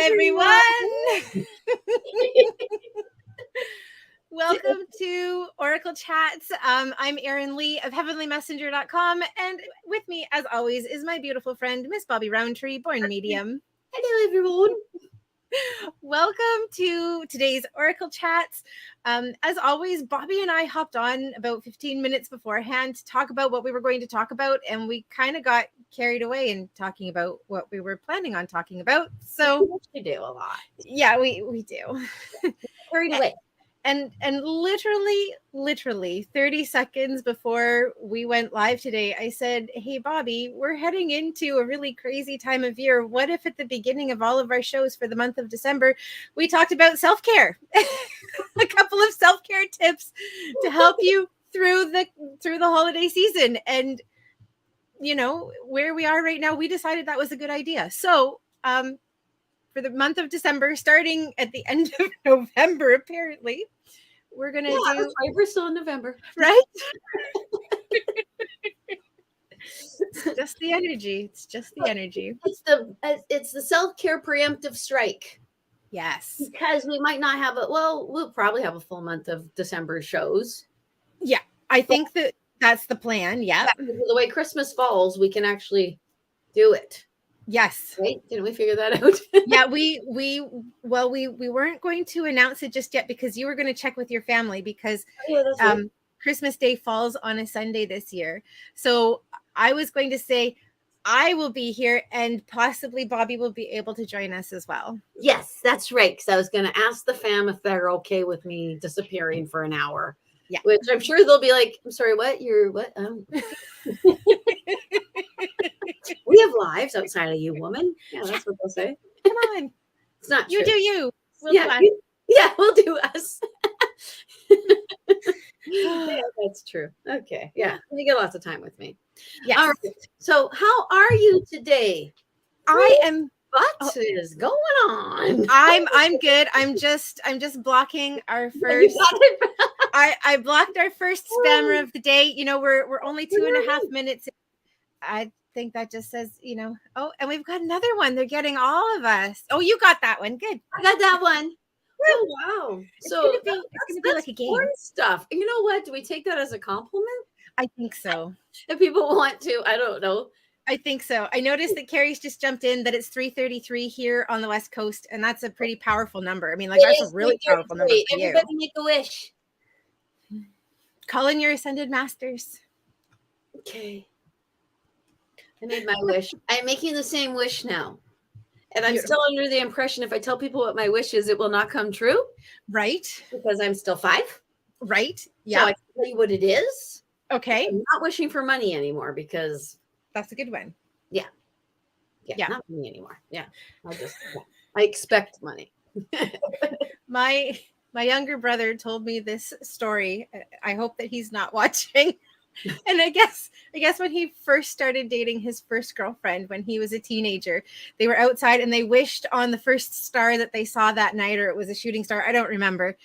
everyone. Welcome to Oracle Chats. I'm Erin Lee of heavenlymessenger.com, and with me, as always, is my beautiful friend, Miss Bobbi Roundtree, born medium. Hello, everyone. Welcome to today's Oracle Chats. As always, Bobbi and I hopped on about 15 minutes beforehand to talk about what we were going to talk about, and we kind of got carried away in talking about what we were planning on talking about. So we do a lot. Yeah, we do. Carried away. And literally 30 seconds before we went live today, I said, hey, Bobbi, we're heading into a really crazy time of year. What if at the beginning of all of our shows for the month of December, we talked about self-care, a couple of self-care tips to help you through the holiday season. And, you know, where we are right now, we decided that was a good idea. So, for the month of December, starting at the end of November, apparently, we're going to do... That's right. We're still in November. Right? It's just the energy. It's just the energy. It's the self-care preemptive strike. Yes. Because we might not have we'll probably have a full month of December shows. Yeah. I think that's the plan. Yeah. The way Christmas falls, we can actually do it. Yes. Right? Didn't we figure that out? Yeah, we weren't going to announce it just yet because you were going to check with your family because right. Christmas Day falls on a Sunday this year. So I was going to say I will be here and possibly Bobbi will be able to join us as well. Yes, that's right. Because I was going to ask the fam if they're okay with me disappearing for an hour. Yeah. Which I'm sure they'll be like, I'm sorry, what? You're what? We have lives outside of you, woman. Yeah, that's what they'll say. Come on. It's not you true. Do you. We'll do us. Yeah, that's true. Okay. Yeah. You get lots of time with me. Yes. All right. So how are you today? I am. What is going on? I'm good. I'm just blocking our first. I blocked our first spammer of the day. You know, we're only 2.5 minutes. I think that just says, you know, oh, and we've got another one. They're getting all of us. Oh, you got that one. Good. I got that one. Oh, wow. It's gonna be like a game. Stuff. You know what? Do we take that as a compliment? I think so. If people want to, I don't know. I think so. I noticed that Carrie's just jumped in that it's 3:33 here on the West Coast, and that's a pretty powerful number. I mean, like that's a really powerful number for you. Everybody make a wish. Call in your ascended masters. Okay. I made my wish. I'm making the same wish now. And I'm still under the impression if I tell people what my wish is, it will not come true. Right. Because I'm still 5. Right. Yeah. So I can tell you what it is. Okay. I'm not wishing for money anymore because that's a good one. Yeah. Not money anymore. Yeah. I expect money. My younger brother told me this story. I hope that he's not watching. And I guess when he first started dating his first girlfriend when he was a teenager, they were outside and they wished on the first star that they saw that night, or it was a shooting star. I don't remember.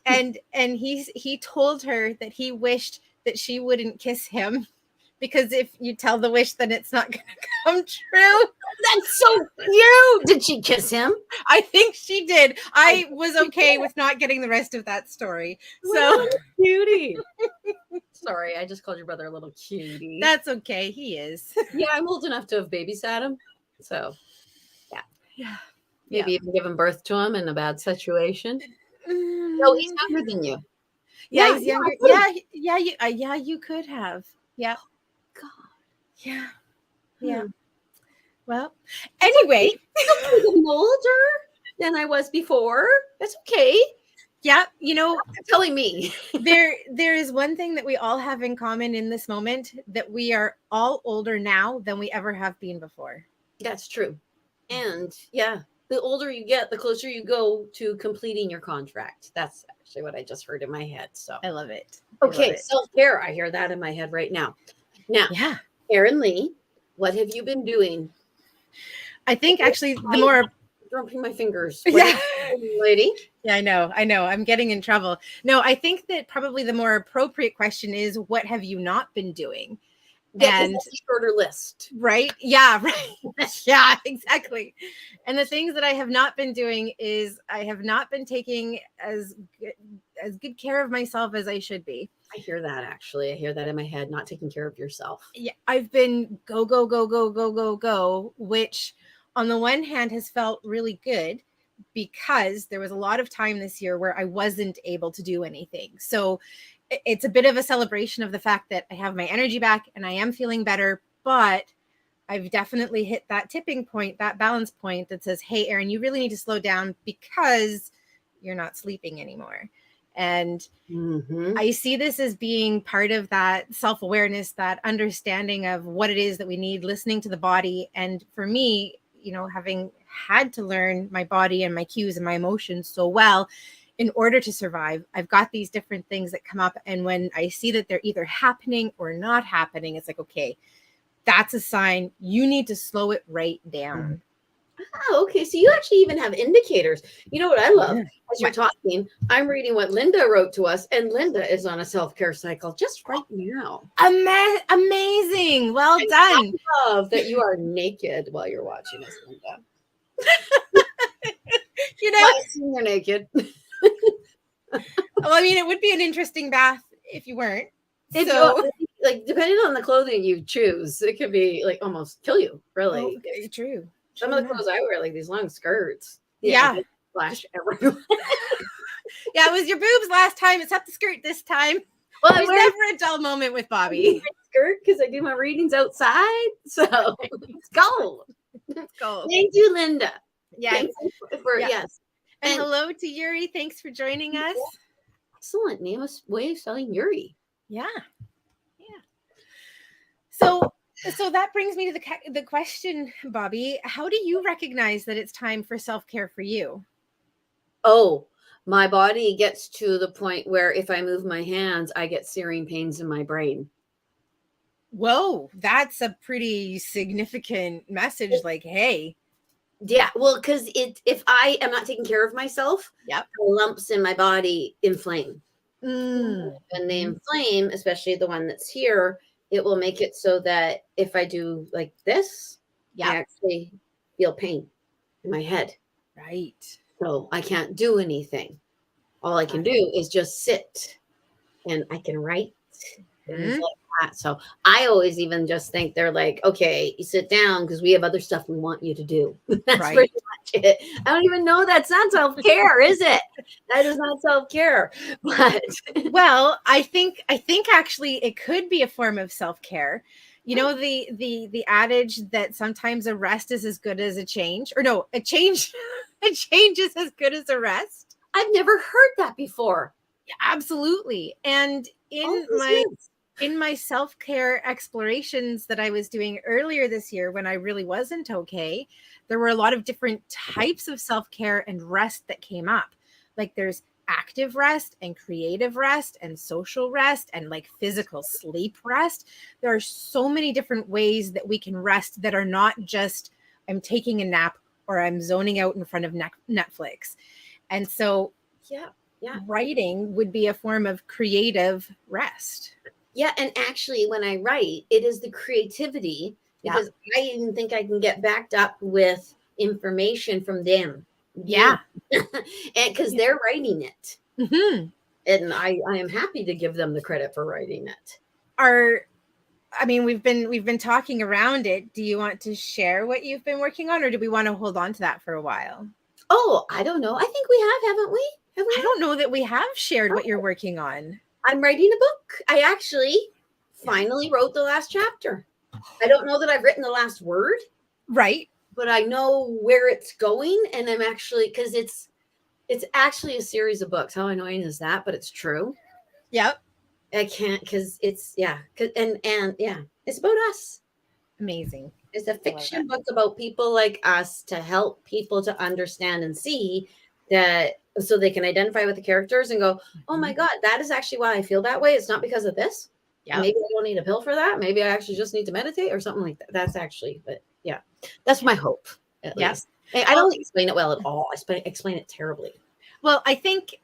And he told her that he wished that she wouldn't kiss him because if you tell the wish, then it's not going to come true. That's so cute. Did she kiss him? I think she did. I was okay with not getting the rest of that story. So cutie. Sorry, I just called your brother a little cutie. That's okay. He is. Yeah, I'm old enough to have babysat him. So, yeah. Maybe even given birth to him in a bad situation. No, he's younger than you. Yeah, he's younger. Yeah, you could have. Yeah. God. Yeah. Yeah. Well, anyway, I'm older than I was before. That's okay. Yeah, you know, telling me there is one thing that we all have in common in this moment, that we are all older now than we ever have been before. That's true. And the older you get, the closer you go to completing your contract. That's actually what I just heard in my head. So I love it. Okay, self-care. I hear that in my head right now. Now, Erin Lee, what have you been doing? I think actually the more dropping my fingers. Lady. Yeah, I know. I'm getting in trouble. No, I think that probably the more appropriate question is, what have you not been doing? And that's a shorter list. Right. Yeah. Right. Yeah, exactly. And the things that I have not been doing is I have not been taking as good care of myself as I should be. I hear that, actually. I hear that in my head, not taking care of yourself. Yeah. I've been go, which on the one hand has felt really good because there was a lot of time this year where I wasn't able to do anything. So it's a bit of a celebration of the fact that I have my energy back and I am feeling better, but I've definitely hit that tipping point, that balance point that says, hey, Erin, you really need to slow down because you're not sleeping anymore. And I see this as being part of that self-awareness, that understanding of what it is that we need, listening to the body. And for me, having had to learn my body and my cues and my emotions so well in order to survive, I've got these different things that come up. And when I see that they're either happening or not happening, it's like, okay, that's a sign you need to slow it right down. Oh, okay. So you actually even have indicators. You know what I love? As you're talking, I'm reading what Linda wrote to us, and Linda is on a self-care cycle just right now. Amazing. Well done. I love that you are naked while you're watching us, Linda. You're naked. Well, I mean, it would be an interesting bath if you weren't. Like, depending on the clothing you choose, it could be like almost kill you, really. Okay, true. Some of the clothes I wear, like these long skirts. Yeah. Flash everywhere. Yeah, it was your boobs last time. It's up the skirt this time. Well, there's never a dull moment with Bobbi. Skirt because I do my readings outside. So it's gold. It's gold. Thank you, Linda. Yes. Yes. And hello to Yuri. Thanks for joining us. Excellent way of spelling Yuri. Yeah. So that brings me to the question, Bobbi. How do you recognize that it's time for self-care for you? Oh, my body gets to the point where if I move my hands, I get searing pains in my brain. Whoa, that's a pretty significant message. Like, hey. Yeah, well, because if I am not taking care of myself, the lumps in my body inflame. When they inflame, especially the one that's here, it will make it so that if I do like this, I actually feel pain in my head. Right. So I can't do anything. All I can do is just sit, and I can write things like that. So I always even just think they're like, okay, you sit down because we have other stuff we want you to do. That's pretty much it. I don't even know that's not self-care, is it? That is not self-care. But well, I think actually it could be a form of self-care. You know, the adage that sometimes a rest is as good as a change, or no, a change is as good as a rest. I've never heard that before. Yeah, absolutely. And in my self-care explorations that I was doing earlier this year when I really wasn't okay, there were a lot of different types of self-care and rest that came up. Like there's active rest and creative rest and social rest and like physical sleep rest. There are so many different ways that we can rest that are not just I'm taking a nap or I'm zoning out in front of Netflix. And so writing would be a form of creative rest. Yeah, and actually when I write, it is the creativity because I even think I can get backed up with information from them. Yeah. And because they're writing it. And I am happy to give them the credit for writing it. We've been talking around it. Do you want to share what you've been working on, or do we want to hold on to that for a while? Oh, I don't know. I think we have, haven't we? I don't know that we have shared what you're working on. I'm writing a book. I actually finally wrote the last chapter. I don't know that I've written the last word. Right. But I know where it's going. And I'm actually, because it's actually a series of books. How annoying is that? But it's true. Yep. I can't, because it's, and it's about us. Amazing. It's a fiction book about people like us to help people to understand and see that so they can identify with the characters and go, oh my God, that is actually why I feel that way. It's not because of this. Yeah. Maybe I don't need a pill for that. Maybe I actually just need to meditate or something like that. That's actually, but yeah, that's my hope. Yes. I don't explain it well at all. I explain it terribly. Well, I think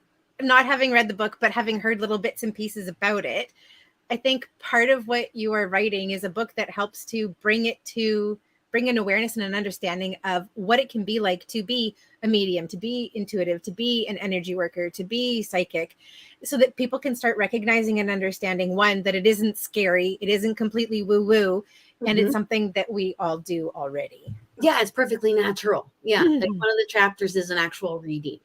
not having read the book, but having heard little bits and pieces about it, I think part of what you are writing is a book that helps to bring an awareness and an understanding of what it can be like to be a medium, to be intuitive, to be an energy worker, to be psychic, so that people can start recognizing and understanding, one, that it isn't scary, it isn't completely woo-woo, and it's something that we all do already. Yeah, it's perfectly natural. Yeah, like one of the chapters is an actual reading.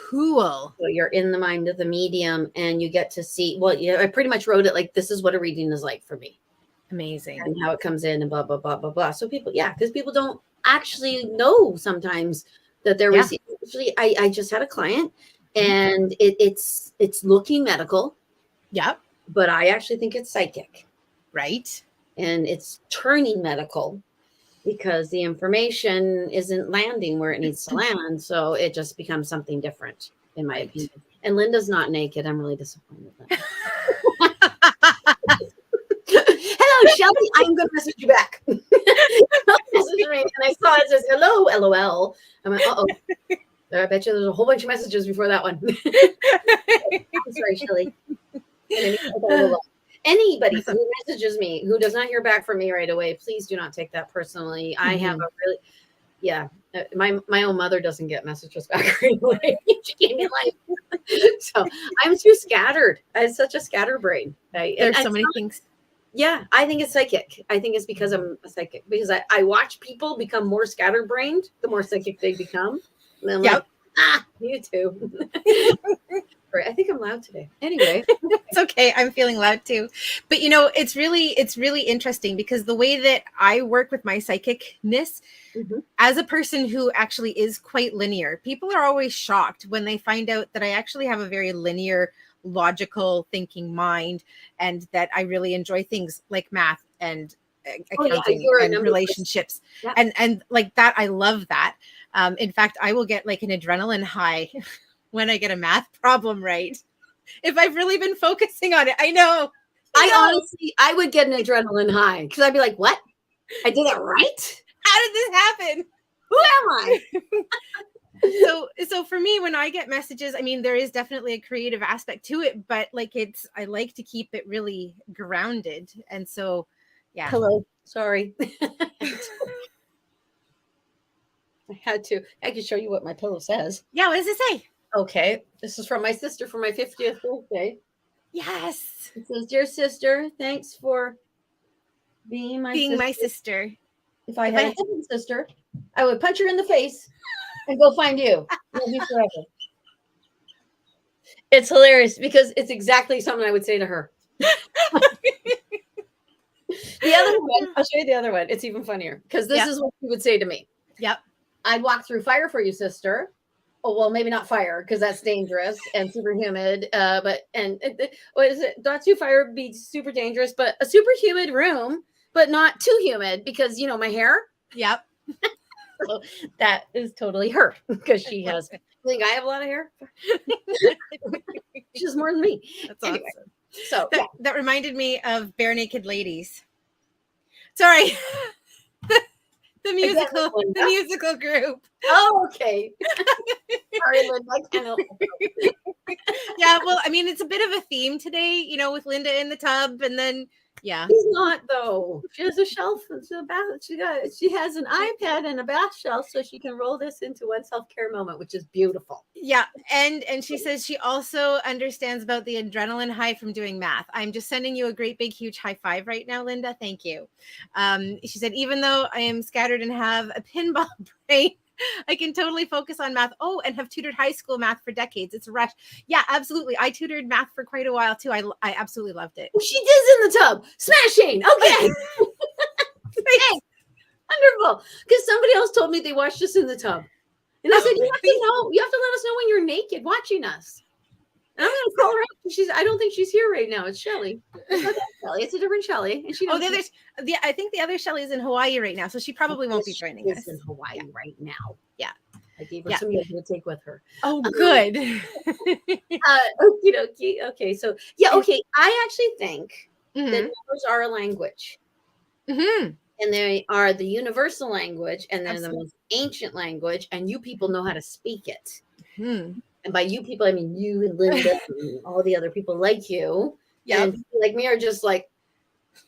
Cool. So you're in the mind of the medium and you get to see, well, yeah, I pretty much wrote it like, this is what a reading is like for me. Amazing. And how it comes in and blah, blah, blah, blah, blah. So people, yeah, because people don't actually know sometimes that they're receiving. Actually, I just had a client and it's looking medical. Yep. But I actually think it's psychic. Right. And it's turning medical because the information isn't landing where it needs to land. So it just becomes something different, in my opinion. And Linda's not naked. I'm really disappointed. Hello, Shelly. I'm going to message you back. Message me. And I saw it says, hello, LOL. I'm like, uh-oh. I bet you there's a whole bunch of messages before that one. I'm sorry, Shelly. Anybody who messages me who does not hear back from me right away, please do not take that personally. I have a really, my own mother doesn't get messages back right away. She gave me life. So I'm too scattered. I have such a scatterbrain. There's so many things. Yeah, I think it's psychic. I think it's because I'm a psychic, because I watch people become more scatterbrained the more psychic they become. And I'm like, you too. I think I'm loud today. Anyway, it's okay. I'm feeling loud too. But it's really interesting, because the way that I work with my psychicness, as a person who actually is quite linear, people are always shocked when they find out that I actually have a very linear, logical thinking mind, and that I really enjoy things like math and accounting and relationships. And like that, I love that. In fact, I will get like an adrenaline high when I get a math problem right, if I've really been focusing on it. I know. Honestly, I would get an adrenaline high, because I'd be like, what? I did it right? How did this happen? Who am I? So for me, when I get messages, I mean, there is definitely a creative aspect to it, but like I like to keep it really grounded. And so, yeah. Hello. Sorry. I had to. I can show you what my pillow says. Yeah. What does it say? Okay. This is from my sister for my 50th birthday. Yes. It says, dear sister, thanks for being my sister. If I had a hidden sister, I would punch her in the face and go find you. Love you forever. It's hilarious, because it's exactly something I would say to her. The other one, I'll show you the other one. It's even funnier, because this is what she would say to me. Yep. I'd walk through fire for you, sister. Oh, well, maybe not fire, because that's dangerous and super humid. What is it? Not too fire would be super dangerous, but a super humid room, but not too humid, because my hair. Yep. So that is totally her, because she has. I think I have a lot of hair. She's more than me. That's awesome. So that reminded me of Bare Naked Ladies. Sorry. The musical group. Oh, okay. Sorry, Linda. Yeah, well, I mean, it's a bit of a theme today, with Linda in the tub, and then She's not, though. She has a shelf. She has an iPad and a bath shelf, so she can roll this into one self-care moment, which is beautiful. Yeah, and she says she also understands about the adrenaline high from doing math. I'm just sending you a great big huge high five right now, Linda. Thank you. She said, even though I am scattered and have a pinball brain, I can totally focus on math. Oh, and have tutored high school math for decades. It's a rush. Yeah, absolutely. I tutored math for quite a while too. I absolutely loved it. She is in the tub. Smashing. Okay. Hey, wonderful. Because somebody else told me they watched us in the tub. And I said, you have to let us know when you're naked watching us. And I'm going to call her up. I don't think she's here right now. It's Shelly. It's not that Shelly. It's a different Shelly. And she I think the other Shelly is in Hawaii right now, so she probably won't be joining us. In Hawaii right now. Yeah. I gave her some yoga to take with her. Oh, good. Okie dokie. Okay. So, okay. I actually think that numbers are a language. Mm-hmm. And they are the universal language, and they're the most ancient language, and you people know how to speak it. Mm-hmm. And by you people, I mean you and Linda and all the other people like you. Yeah. And people like me are just like,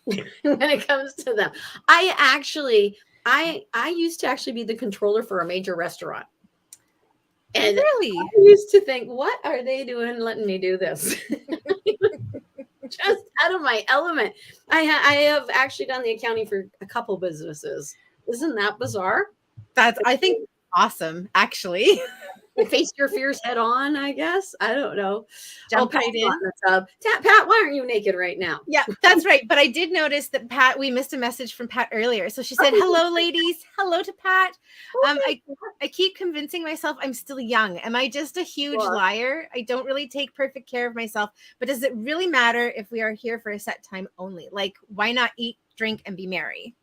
when it comes to them. I used to actually be the controller for a major restaurant. And Really? I used to think, what are they doing letting me do this? Just out of my element. I have actually done the accounting for a couple businesses. Isn't that bizarre? That's, I think, awesome, actually. Face your fears head on, I guess. I don't know. Jump Pat's right in. not in the tub. Pat, why aren't you naked right now? Yeah, that's right. But I did notice that Pat, we missed a message from Pat earlier. So she said, hello, ladies. Hello to Pat. I keep convincing myself I'm still young. Am I just a huge liar? I don't really take perfect care of myself. But does it really matter if we are here for a set time only? Like, why not eat, drink, and be merry?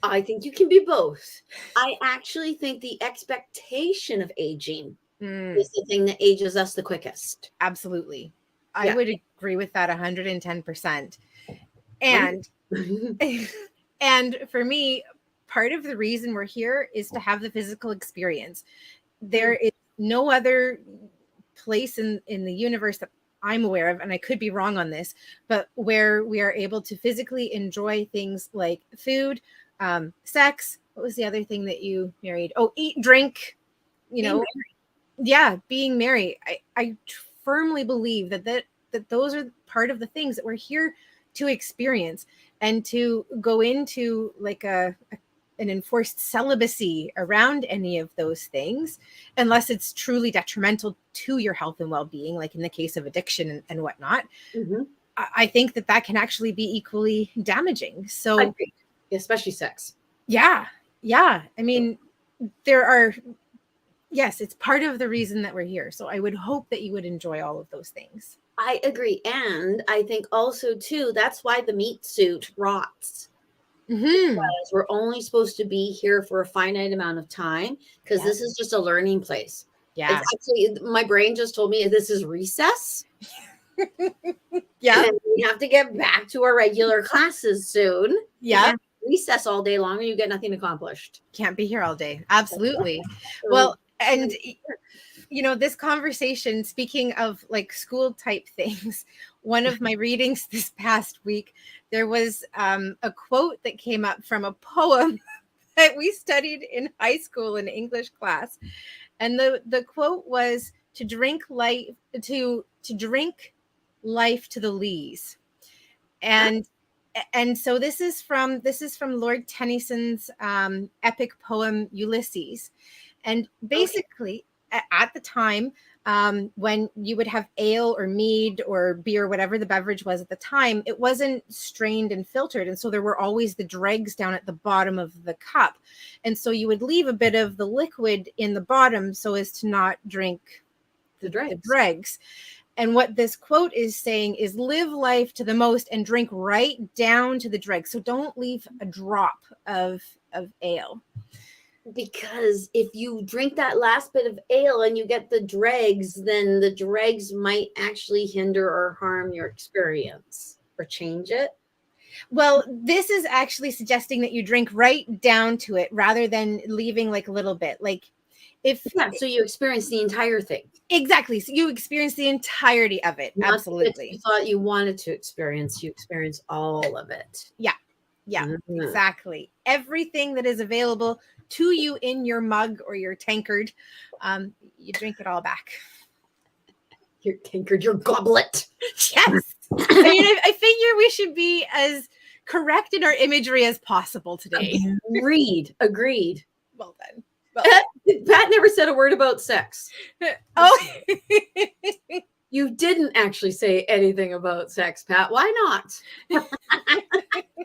I think you can be both. I actually think the expectation of aging is the thing that ages us the quickest. Absolutely. I would agree with that 110%. And and for me, part of the reason we're here is to have the physical experience. There is no other place in the universe that I'm aware of, and I could be wrong on this, but where we are able to physically enjoy things like food, sex. What was the other thing that you married? Oh, eat, drink, being merry. I firmly believe that those are part of the things that we're here to experience, and to go into like an enforced celibacy around any of those things, unless it's truly detrimental to your health and well-being, like in the case of addiction and whatnot. I think that can actually be equally damaging. So, especially sex. Yeah. I mean, yes, it's part of the reason that we're here. So I would hope that you would enjoy all of those things. I agree. And I think also, too, that's why the meat suit rots. Because we're only supposed to be here for a finite amount of time, because this is just a learning place. Yeah. It's actually, my brain just told me this is recess. Yeah. And we have to get back to our regular classes soon. Yeah. Recess all day long and you get nothing accomplished. Can't be here all day. Absolutely. Well, and this conversation, speaking of like school type things, one of my readings this past week, there was a quote that came up from a poem that we studied in high school in English class. And the quote was to drink life to drink life to the lees. And so this is from Lord Tennyson's epic poem Ulysses. And basically, at the time, when you would have ale or mead or beer, whatever the beverage was at the time, it wasn't strained and filtered. And so there were always the dregs down at the bottom of the cup. And so you would leave a bit of the liquid in the bottom so as to not drink the dregs. And what this quote is saying is live life to the most and drink right down to the dregs. So don't leave a drop of ale. Because if you drink that last bit of ale and you get the dregs, then the dregs might actually hinder or harm your experience or change it. Well, this is actually suggesting that you drink right down to it rather than leaving like a little bit. Like so you experience the entire thing. Exactly. So you experience the entirety of it. Not absolutely. You thought you wanted to experience, you experience all of it. Yeah. Exactly. Everything that is available to you in your mug or your tankard, you drink it all back. Your tankard, your goblet. Yes. I mean, I figure we should be as correct in our imagery as possible today. Agreed. Well then. Pat never said a word about sex. Oh. You didn't actually say anything about sex, Pat. Why not?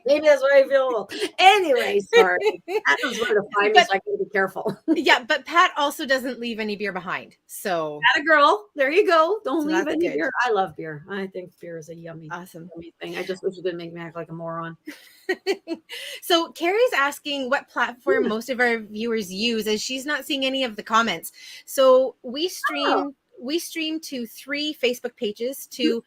Maybe that's why I feel old. Anyway, sorry. Pat knows where to find me, so I can be careful. Yeah, but Pat also doesn't leave any beer behind. So Pat a girl. There you go. Don't leave any beer. I love beer. I think beer is a yummy thing. I just wish you didn't make me act like a moron. So Carrie's asking what platform most of our viewers use, as she's not seeing any of the comments. So we stream to 3 Facebook pages, to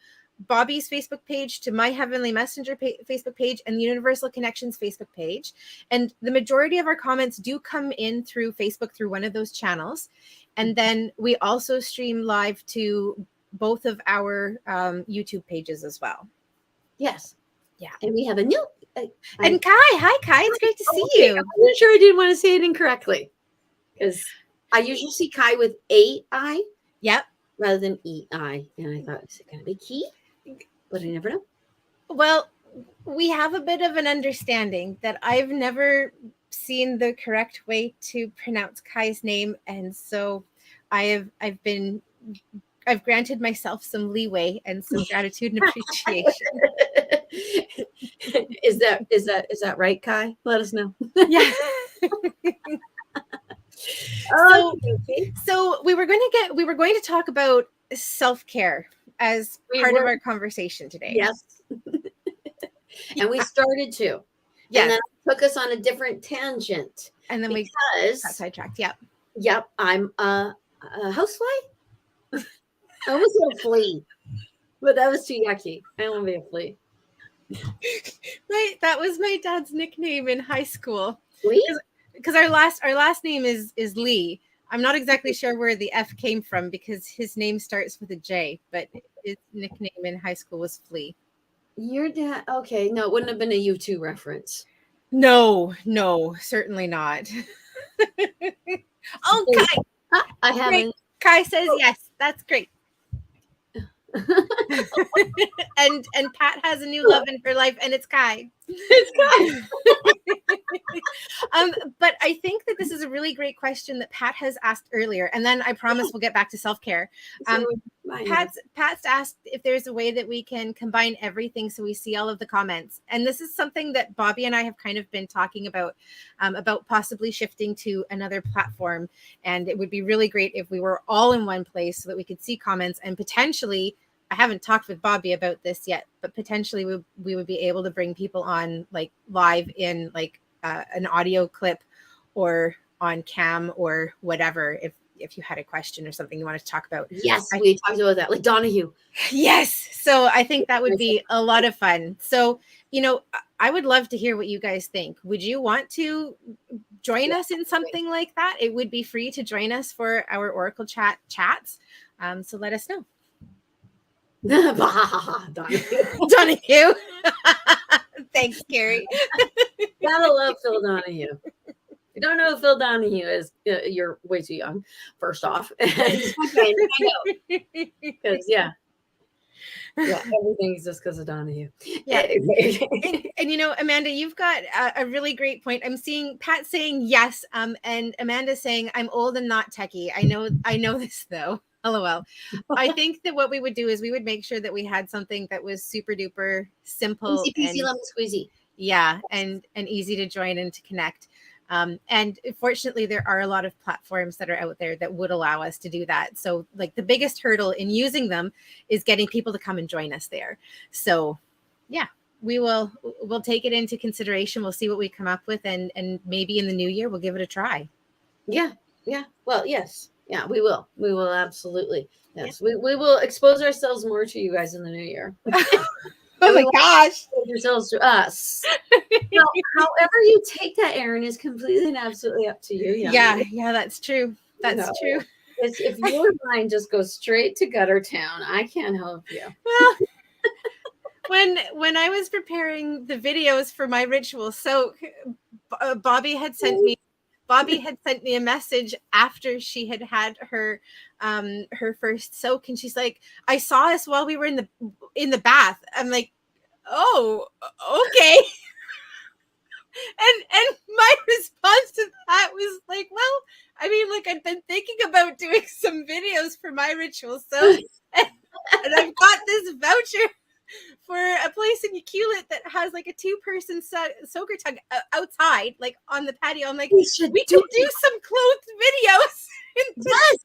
Bobbi's Facebook page, to My Heavenly Messenger Facebook page, and the Universal Connections Facebook page. And the majority of our comments do come in through Facebook through one of those channels. And then we also stream live to both of our YouTube pages as well. Yes. Yeah. And we have a new. And Kai, hi Kai, it's great to see okay. you. I wasn't sure I didn't want to say it incorrectly because I usually see Kai with A-I Yep. rather than E-I. And I thought, is it going to be Key? But I never know. Well, we have a bit of an understanding that I've never seen the correct way to pronounce Kai's name, and so I've granted myself some leeway and some gratitude and appreciation. Is that right, Kai? Let us know. Yeah. So we were going to talk about self-care as part of our conversation today. Yes. And we started to. Yes. And then it took us on a different tangent. And then we got sidetracked. Yep. Yep. I'm a housefly. I almost said a flea. But that was too yucky. I don't want to be a flea. Right. That was my dad's nickname in high school. Lee? Because our last name is Lee. I'm not exactly sure where the F came from because his name starts with a J, but his nickname in high school was Flea. Your dad? Okay, no, it wouldn't have been a U2 reference. No, certainly not. Oh, Kai! I haven't. Kai says yes. That's great. and Pat has a new love in her life, and it's Kai. It's Kai. But I think that this is a really great question that Pat has asked earlier, and then I promise we'll get back to self-care. Pat's asked if there's a way that we can combine everything so we see all of the comments, and this is something that Bobbi and I have kind of been talking about possibly shifting to another platform, and it would be really great if we were all in one place so that we could see comments and potentially. I haven't talked with Bobbi about this yet, but potentially we would be able to bring people on like live in like an audio clip or on cam or whatever if you had a question or something you wanted to talk about. Yes, we talked about that, like Donahue. Yes. So I think that would be a lot of fun. So, I would love to hear what you guys think. Would you want to join us in something like that? It would be free to join us for our Oracle chats. So let us know. Donahue. Thanks, Carrie. Gotta love Phil Donahue. If you don't know who Phil Donahue is, you're way too young, first off. I know. Because, yeah, everything's just because of Donahue. Yeah. and Amanda, you've got a really great point. I'm seeing Pat saying yes, and Amanda saying I'm old and not techie. I know this though. LOL. I think that what we would do is we would make sure that we had something that was super duper simple, easy peasy lemon squeezy. Yeah, and easy to join and to connect. And fortunately, there are a lot of platforms that are out there that would allow us to do that. So like the biggest hurdle in using them is getting people to come and join us there. So yeah, we'll take it into consideration. We'll see what we come up with and maybe in the new year, we'll give it a try. Yeah. Well, yes. Yeah, we will. We will absolutely. Yes. Yeah. We will expose ourselves more to you guys in the new year. Oh my gosh. Yourselves to us. Well, however you take that, Erin, is completely and absolutely up to you. Yeah, that's true. That's true. If your mind just goes straight to gutter town, I can't help you. Well, when I was preparing the videos for my ritual soak, Bobbi had sent me a message after she had her first soak, and she's like, I saw us while we were in the bath. I'm like, oh, okay. and my response to that was like, well, I mean, like, I've been thinking about doing some videos for my ritual soak, and I've got this voucher for a place in Ucluelet that has like a 2-person soaker tug outside, like on the patio. I'm like, we could do some clothed videos. Yes.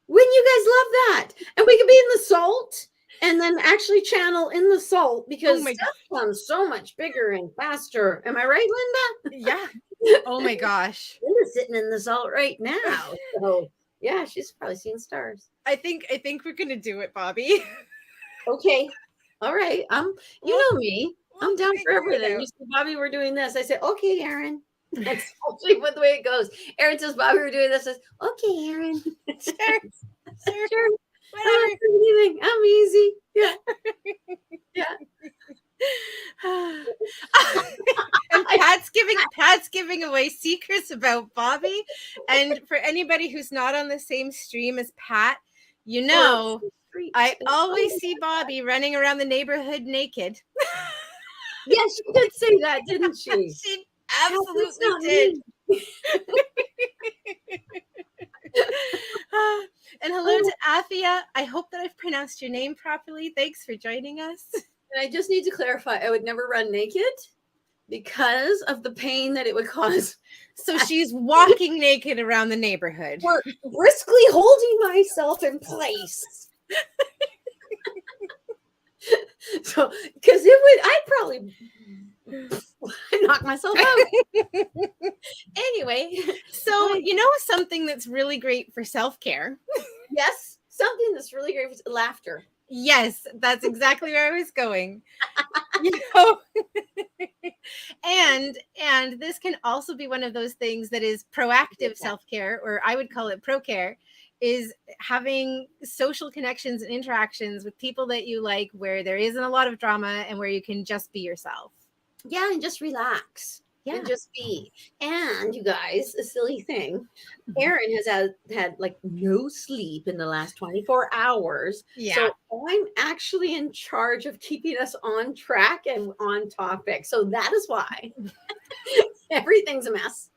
Wouldn't you guys love that? And we could be in the salt and then actually channel in the salt because stuff comes so much bigger and faster. Am I right, Linda? Yeah. Oh my gosh. Linda's sitting in the salt right now. So yeah, she's probably seeing stars. I think we're gonna do it, Bobbi. Okay. All right. You know me. I'm down for everything. You say, Bobbi, we're doing this. I say, okay, Erin. That's actually the way it goes. Erin says, Bobbi, we're doing this. I says, okay, Erin. Sure. Whatever. I'm easy. Yeah. Yeah. And Pat's giving away secrets about Bobbi. And for anybody who's not on the same stream as Pat, you know, I always see Bobbi running around the neighborhood naked. Yes, she did say that, didn't she? She absolutely did. And hello to Athia. I hope that I've pronounced your name properly. Thanks for joining us. And I just need to clarify, I would never run naked because of the pain that it would cause. So she's walking naked around the neighborhood. Or briskly holding myself in place. So, because I'd probably knock myself out. Anyway. So, you know, something that's really great for self-care. Yes. Something that's really great for laughter. Yes, that's exactly where I was going. You know, and this can also be one of those things that is proactive self-care, or I would call it pro-care, is having social connections and interactions with people that you like, where there isn't a lot of drama and where you can just be yourself. Yeah, and just relax. Yeah. And just be. And you guys, a silly thing, Erin has had like no sleep in the last 24 hours. Yeah. So I'm actually in charge of keeping us on track and on topic. So that is why everything's a mess,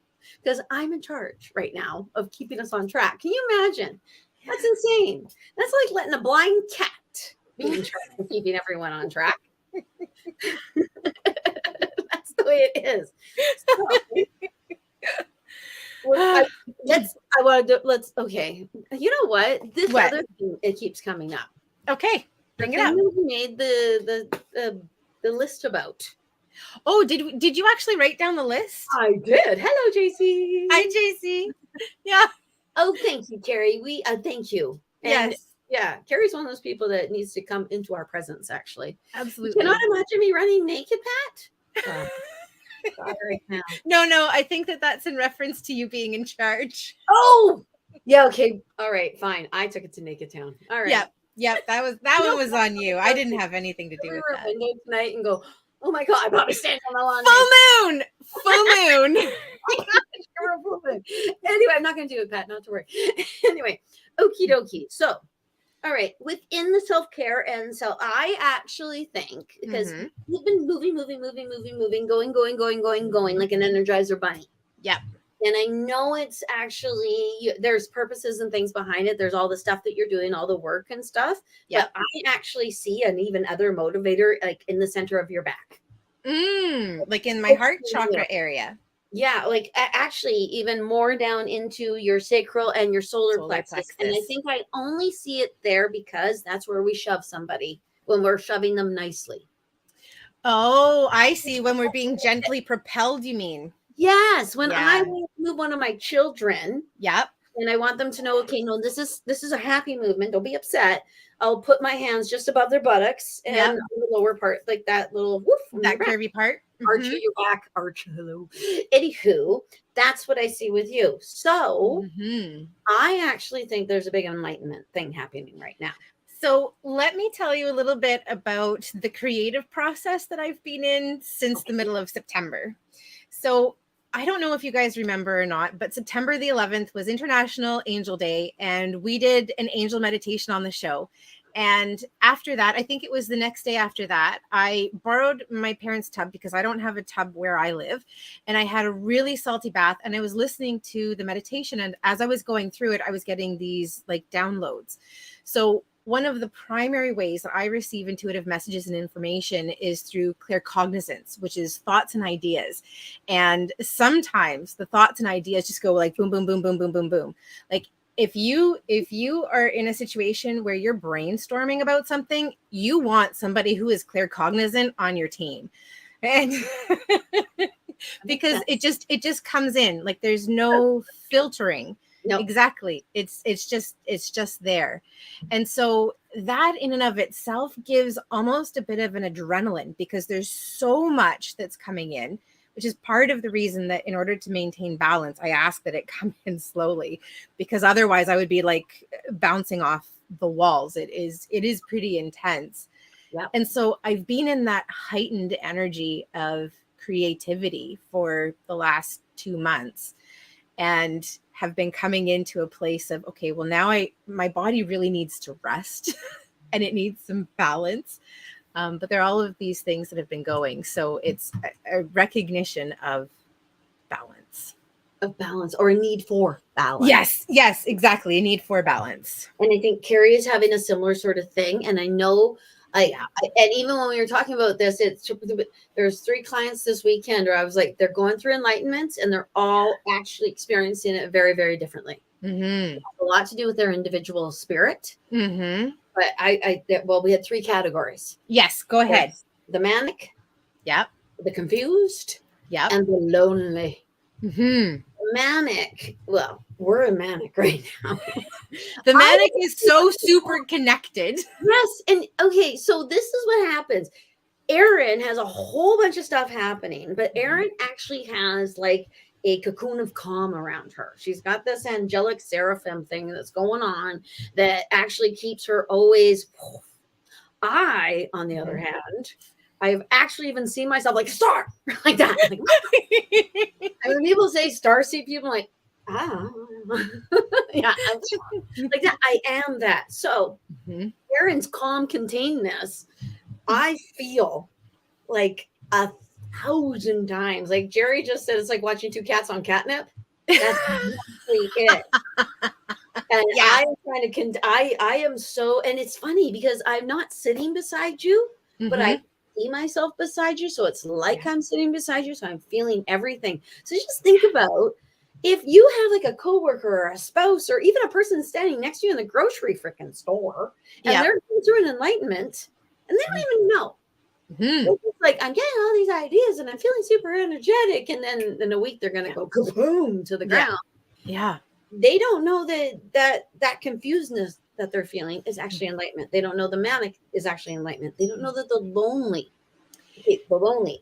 because I'm in charge right now of keeping us on track. Can you imagine? That's insane. That's like letting a blind cat be in charge of keeping everyone on track. That's the way it is. So, okay. You know what? This other thing, it keeps coming up. Okay. Bring it up. We made the list about. Oh, did you actually write down the list? I did. Hello, JC. Hi, JC. Yeah. Oh, thank you, Carrie. Thank you. And yes. Yeah, Carrie's one of those people that needs to come into our presence, actually. Absolutely. You cannot imagine me running naked, Pat? Right now. No, I think that's in reference to you being in charge. Oh, yeah, okay. All right, fine. I took it to Naked Town. All right. Yep. That one was on you. I didn't have anything to do with that. Window tonight and go, oh my God, I'm about to stand on the lawn. Full moon. Anyway, I'm not going to do it, Pat. Not to worry. Anyway, okie dokie. So, all right, within the self-care, and so I actually think, because we've been moving, going like an Energizer bunny. Yep. And I know it's actually, there's purposes and things behind it. There's all the stuff that you're doing, all the work and stuff. Yep. But I actually see an even other motivator, like in the center of your back. Like in my heart chakra area. Yeah, like actually even more down into your sacral and your solar plexus. And I think I only see it there because that's where we shove somebody, when we're shoving them nicely. Oh, I see. When we're being gently propelled, you mean? Yes, when I move one of my children. Yep. And I want them to know, okay, no, this is a happy movement. Don't be upset. I'll put my hands just above their buttocks and the lower part, like that little woof, that curvy part. Arch your back, arch. Hello. Anywho, that's what I see with you. So I actually think there's a big enlightenment thing happening right now. So let me tell you a little bit about the creative process that I've been in since the middle of September. So I don't know if you guys remember or not, but September the 11th was International Angel Day, and we did an angel meditation on the show. And after that, I think it was the next day after that, I borrowed my parents' tub because I don't have a tub where I live. And I had a really salty bath, and I was listening to the meditation. And as I was going through it, I was getting these like downloads. So one of the primary ways that I receive intuitive messages and information is through claircognizance, which is thoughts and ideas. And sometimes the thoughts and ideas just go like boom, boom, boom, boom, boom, boom, boom. Like if you are in a situation where you're brainstorming about something, you want somebody who is claircognizant on your team. And because it just comes in, like there's no filtering. No, exactly. It's just there. And so that in and of itself gives almost a bit of an adrenaline, because there's so much that's coming in, which is part of the reason that in order to maintain balance, I ask that it come in slowly, because otherwise I would be like bouncing off the walls. It is pretty intense. Yeah. And so I've been in that heightened energy of creativity for the last 2 months, and have been coming into a place of, okay, well, now my body really needs to rest and it needs some balance. But there are all of these things that have been going. So it's a recognition of balance. Of balance, or a need for balance. Yes, exactly. A need for balance. And I think Carrie is having a similar sort of thing. And I know and even when we were talking about this, there's 3 clients this weekend where I was like, they're going through enlightenment and they're all actually experiencing it very, very differently. Mm-hmm. A lot to do with their individual spirit. Mm-hmm. But we had 3 categories. Yes, go ahead. The manic, Yep. the confused, Yep. and the lonely. Mm-hmm. Manic. Well, we're a manic right now. The manic is so super connected. Yes. And okay, so this is what happens. Erin has a whole bunch of stuff happening, but Erin actually has like a cocoon of calm around her. She's got this angelic seraphim thing that's going on that actually keeps her always. I, on the other hand, I've actually even seen myself like star like that. Like, and when people say starseed, people are like, yeah, like that. I am that. So Erin's calm containedness, I feel like 1,000 times. Like Jerry just said, it's like watching 2 cats on catnip. That's exactly it. And I'm trying to I am so, and it's funny because I'm not sitting beside you, but I see myself beside you. So it's like I'm sitting beside you. So I'm feeling everything. So just think about if you have like a coworker or a spouse or even a person standing next to you in the grocery freaking store and they're going through an enlightenment and they don't even know. It's like, I'm getting all these ideas and I'm feeling super energetic. And then in a week, they're going to go kaboom to the ground. Yeah. They don't know that confusedness that they're feeling is actually enlightenment. They don't know the manic is actually enlightenment. They don't know that the lonely,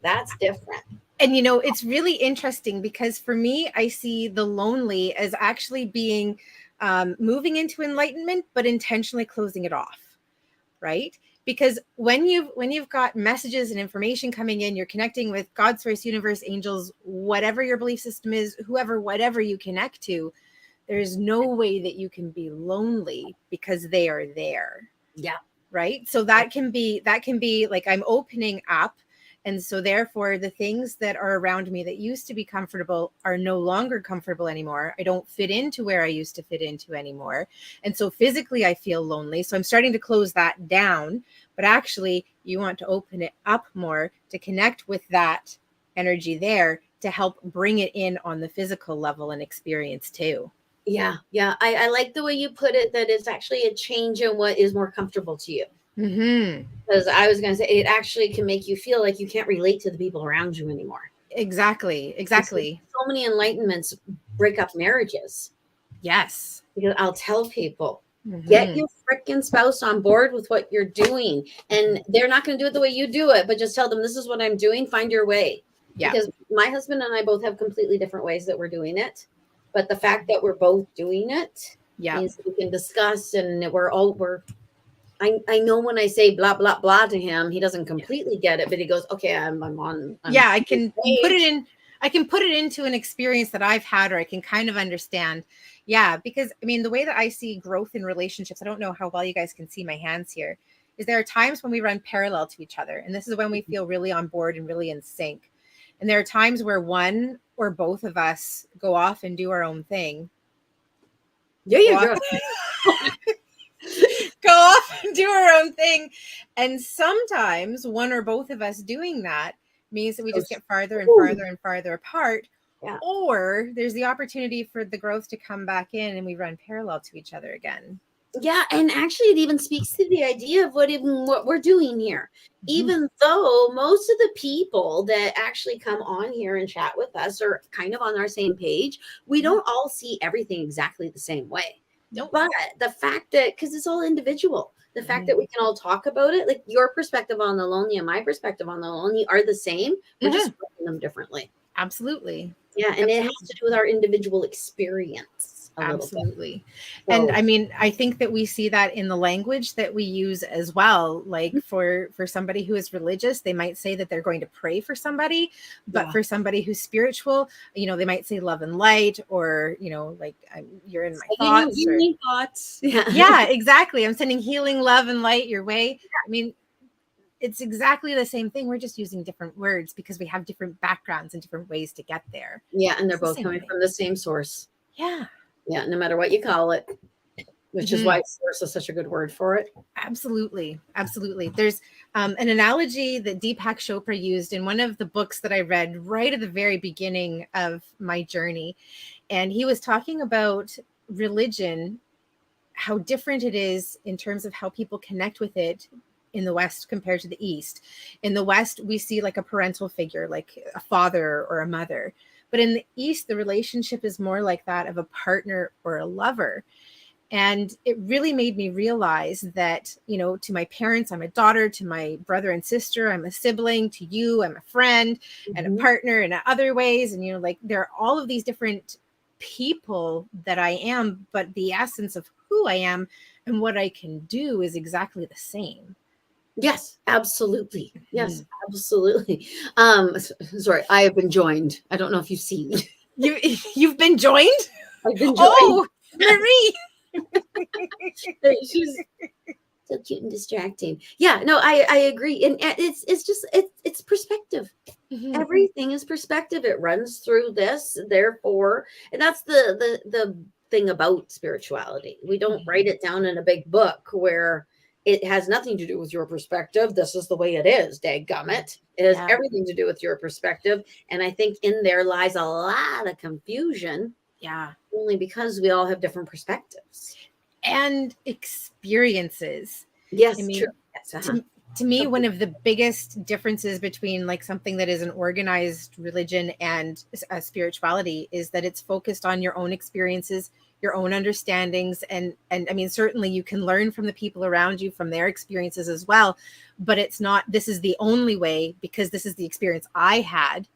that's different. And it's really interesting because for me, I see the lonely as actually being moving into enlightenment, but intentionally closing it off, right? Because when you've got messages and information coming in, you're connecting with God, source, universe, angels, whatever your belief system is, whoever, whatever you connect to, there's no way that you can be lonely because they are there. Yeah. Right. So that can be like I'm opening up. And so therefore the things that are around me that used to be comfortable are no longer comfortable anymore. I don't fit into where I used to fit into anymore. And so physically I feel lonely. So I'm starting to close that down. But actually you want to open it up more to connect with that energy there to help bring it in on the physical level and experience too. Yeah. I like the way you put it, that it's actually a change in what is more comfortable to you. Because I was going to say, it actually can make you feel like you can't relate to the people around you anymore. Exactly. So many enlightenments break up marriages. Yes. Because I'll tell people, get your freaking spouse on board with what you're doing. And they're not going to do it the way you do it, but just tell them, this is what I'm doing. Find your way. Yeah. Because my husband and I both have completely different ways that we're doing it. But the fact that we're both doing it means that we can discuss, and I know when I say blah, blah, blah to him, he doesn't completely get it, but he goes, okay, I'm on. I can put it in. I can put it into an experience that I've had, or I can kind of understand. Yeah. Because I mean, the way that I see growth in relationships, I don't know how well you guys can see my hands here, is there are times when we run parallel to each other. And this is when we feel really on board and really in sync. And there are times where one or both of us go off and do our own thing. Yeah, you go. Go off and do our own thing. And sometimes one or both of us doing that means that we just get farther and farther and farther apart. Yeah. Or there's the opportunity for the growth to come back in and we run parallel to each other again. Yeah, and actually it even speaks to the idea of what we're doing here. Even though most of the people that actually come on here and chat with us are kind of on our same page, we don't all see everything exactly the same way. Nope. But the fact that, because it's all individual, the fact that we can all talk about it, like your perspective on the lonely and my perspective on the lonely are the same, we're just working them differently. Absolutely. Yeah, and it has to do with our individual experience a little bit. Absolutely. And So, I mean, I think that we see that in the language that we use as well. Like for somebody who is religious, they might say that they're going to pray for somebody, but yeah. for somebody who's spiritual, they might say love and light, or like you're in my Sending you thoughts, or healing thoughts. Yeah. yeah, exactly. I'm sending healing, love and light your way. I mean, it's exactly the same thing. We're just using different words because we have different backgrounds and different ways to get there. Yeah, and they're It's the both same coming thing. from the same source. Yeah. Yeah, no matter what you call it, which is why source is such a good word for it. Absolutely. Absolutely. There's an analogy that Deepak Chopra used in one of the books that I read right at the very beginning of my journey. And he was talking about religion, how different it is in terms of how people connect with it in the West compared to the East. In the West, we see like a parental figure, like a father or a mother. But in the East, the relationship is more like that of a partner or a lover. And it really made me realize that, to my parents, I'm a daughter, to my brother and sister, I'm a sibling, to you, I'm a friend and a partner in other ways. And, like there are all of these different people that I am, but the essence of who I am and what I can do is exactly the same. Yes, absolutely. Yes, absolutely. Sorry, I have been joined. I don't know if you've seen. You've been joined? I've been joined. Oh, Marie. She's so cute and distracting. Yeah, no, I agree. And it's just it's perspective. Everything is perspective. It runs through this, therefore, and that's the thing about spirituality. We don't write it down in a big book where it has nothing to do with your perspective. This is the way it is, dadgummit. It has everything to do with your perspective. And I think in there lies a lot of confusion. Yeah. Only because we all have different perspectives. And experiences. Yes, I mean, true. Yes, to me, one of the biggest differences between like something that is an organized religion and a spirituality is that it's focused on your own experiences, your own understandings. And I mean, certainly you can learn from the people around you, from their experiences as well. But it's not, this is the only way because this is the experience I had.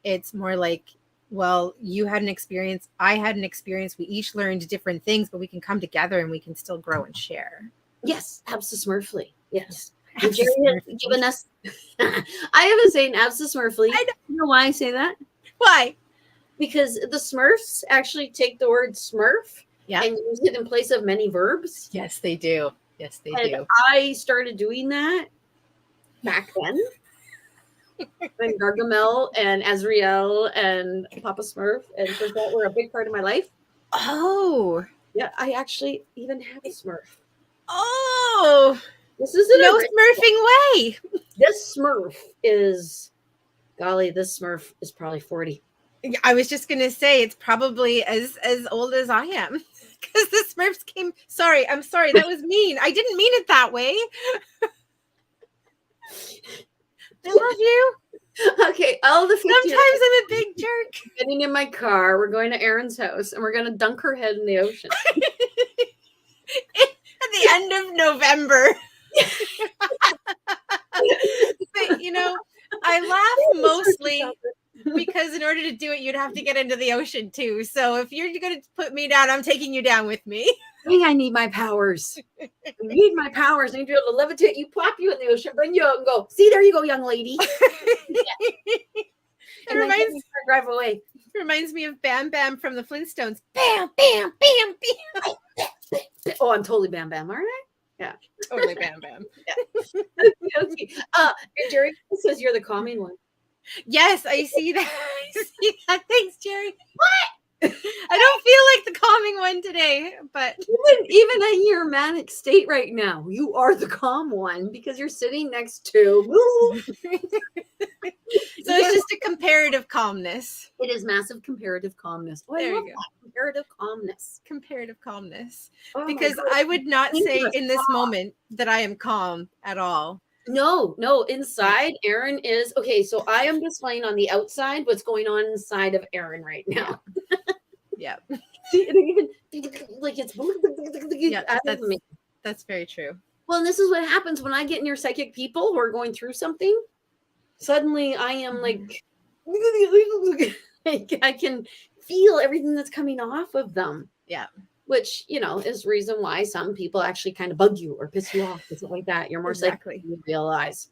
It's more like, well, you had an experience, I had an experience. We each learned different things, but we can come together and we can still grow and share. Yes, absolutely. Yes. And Jerry has given us. I have a saying, absolutely. I don't know why I say that. Why? Because the Smurfs actually take the word Smurf and use it in place of many verbs. Yes, they do. Yes, they do. I started doing that back then. When Gargamel and Azrael and Papa Smurf and that were a big part of my life. Oh. Yeah, I actually even have a Smurf. Oh. This is no Smurfing way. This Smurf is, golly, this Smurf is probably 40. I was just going to say it's probably as old as I am because the Smurfs came. Sorry, I'm sorry. That was mean. I didn't mean it that way. I love you. Okay, all the 50 sometimes I'm a big jerk. Getting in my car, we're going to Erin's house and we're going to dunk her head in the ocean. At the end of November. But, I laugh mostly because in order to do it, you'd have to get into the ocean too. So if you're going to put me down, I'm taking you down with me. I think I need my powers. I need my powers. I need to be able to levitate you, pop you in the ocean, bring you out and go, see, there you go, young lady. It drive away. Reminds me of Bam Bam from the Flintstones. Bam, bam, bam, bam. Oh, I'm totally Bam Bam, aren't I? Yeah. Totally Bam Bam. Yeah. Okay. And Jerry says you're the calming one. Yes, I see that. I see that. Thanks, Jerry. What? I don't feel like the calming one today, but even in your manic state right now, you are the calm one because you're sitting next to. So it's just a comparative calmness. It is massive comparative calmness. Oh, there you go. Comparative calmness. Comparative calmness. Oh, because I would not say in this moment that I am calm at all. No. Inside, Erin is okay. So I am displaying on the outside what's going on inside of Erin right now. Yeah. Even like it's that's very true. Well, and this is what happens when I get near psychic people who are going through something. Suddenly I am like I can feel everything that's coming off of them. Yeah. Which, is reason why some people actually kind of bug you or piss you off and stuff like that. You're more psychic Exactly. than you realize.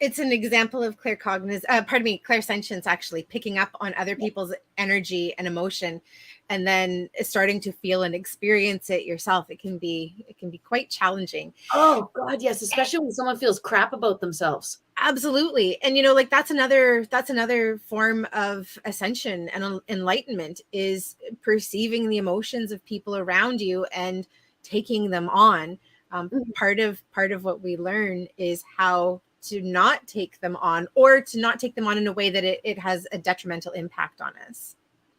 It's an example of clairsentience, actually picking up on other people's energy and emotion, and then starting to feel and experience it yourself. It can be quite challenging. Oh God, yes, especially when someone feels crap about themselves. Absolutely. And like that's another form of ascension and enlightenment, is perceiving the emotions of people around you and taking them on. Part of what we learn is how to not take them on, or to not take them on in a way that it has a detrimental impact on us.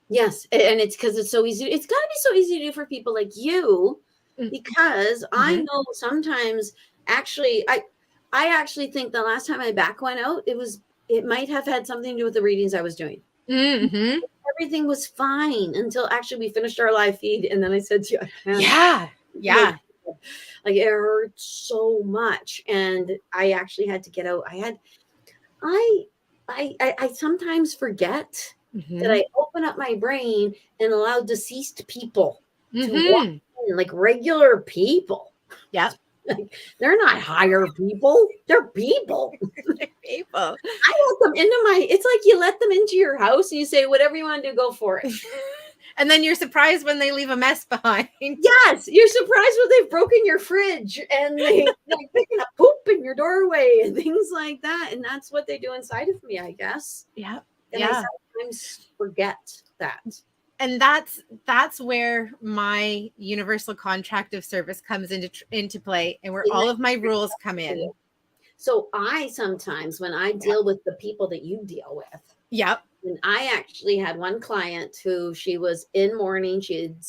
Yes, and it's because it's so easy. It's got to be so easy to do for people like you, because I know sometimes actually I actually think the last time my back went out, it might have had something to do with the readings I was doing. Everything was fine until actually we finished our live feed, and then I said to you, I can't. Yeah. Like it hurt so much, and I actually had to get out. I sometimes forget that I open up my brain and allow deceased people to walk in, like regular people. Yeah. Like, they're not higher people. They're people. People. I let them into it's like you let them into your house and you say, whatever you want to do, go for it. And then you're surprised when they leave a mess behind. Yes, you're surprised when they've broken your fridge and they like picking up poop in your doorway and things like that. And that's what they do inside of me, I guess. Yeah. And I sometimes forget that. And that's where my universal contract of service comes into play, and where all of my rules come in. So I sometimes, when I deal with the people that you deal with, and I actually had one client who, she was in mourning. She had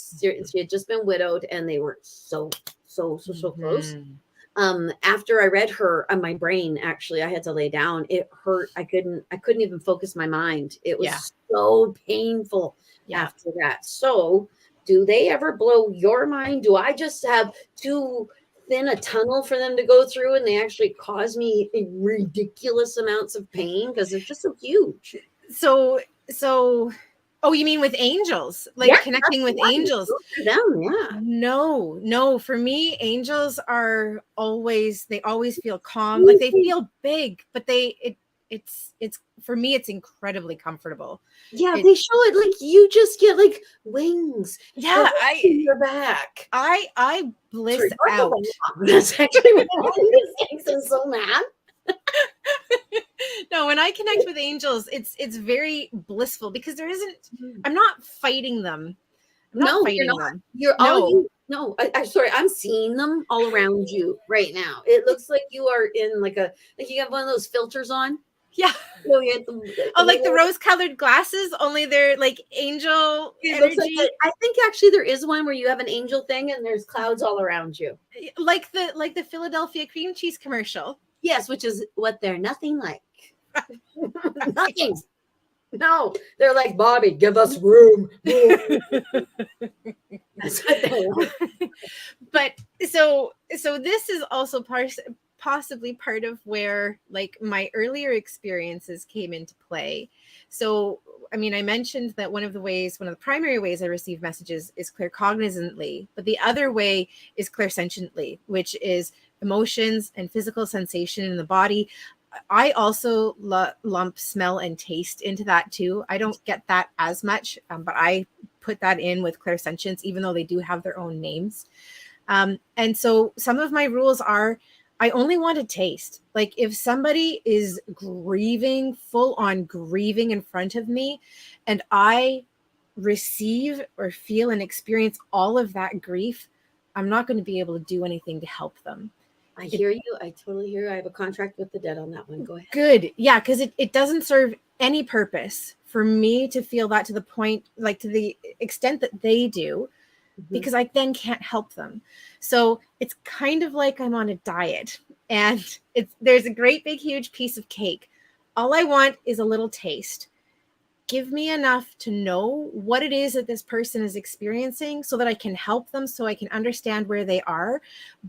just been widowed, and they were so close. After I read her, on my brain, actually, I had to lay down. It hurt. I couldn't even focus my mind. It was so painful after that. So do they ever blow your mind? Do I just have too thin a tunnel for them to go through, and they actually cause me ridiculous amounts of pain because they're just so huge? So oh, you mean with angels, like connecting with angels? Them, No, for me, angels are they always feel calm. Like they feel big, but it's for me, it's incredibly comfortable. Yeah, they show it like you just get like wings. Yeah, in your back. I bliss out. That's actually what makes them so mad. No, when I connect with angels, it's very blissful, because I'm not fighting them. I'm not fighting them. I'm sorry. I'm seeing them all around you right now. It looks like you are in like you have one of those filters on. Yeah. Like the rose-colored glasses, only they're like angel energy. I think actually there is one where you have an angel thing and there's clouds all around you. Like the Philadelphia cream cheese commercial. Yes, which is what they're nothing like. Nothing. No, they're like, Bobbi, give us room. That's what they want. But so this is also possibly part of where like my earlier experiences came into play. So, I mean, I mentioned that one of the primary ways I receive messages is claircognizantly, but the other way is clairsentiently, which is emotions and physical sensation in the body. I also lump smell and taste into that too. I don't get that as much, but I put that in with clairsentience, even though they do have their own names. And so some of my rules are, I only want to taste. Like if somebody is grieving, full on grieving in front of me, and I receive or feel and experience all of that grief, I'm not going to be able to do anything to help them. I hear you. I totally hear you. I have a contract with the dead on that one. Go ahead. Good. Yeah, because it doesn't serve any purpose for me to feel that to the point, like to the extent that they do, because I then can't help them. So it's kind of like I'm on a diet, and there's a great big huge piece of cake. All I want is a little taste. Give me enough to know what it is that this person is experiencing so that I can help them, so I can understand where they are,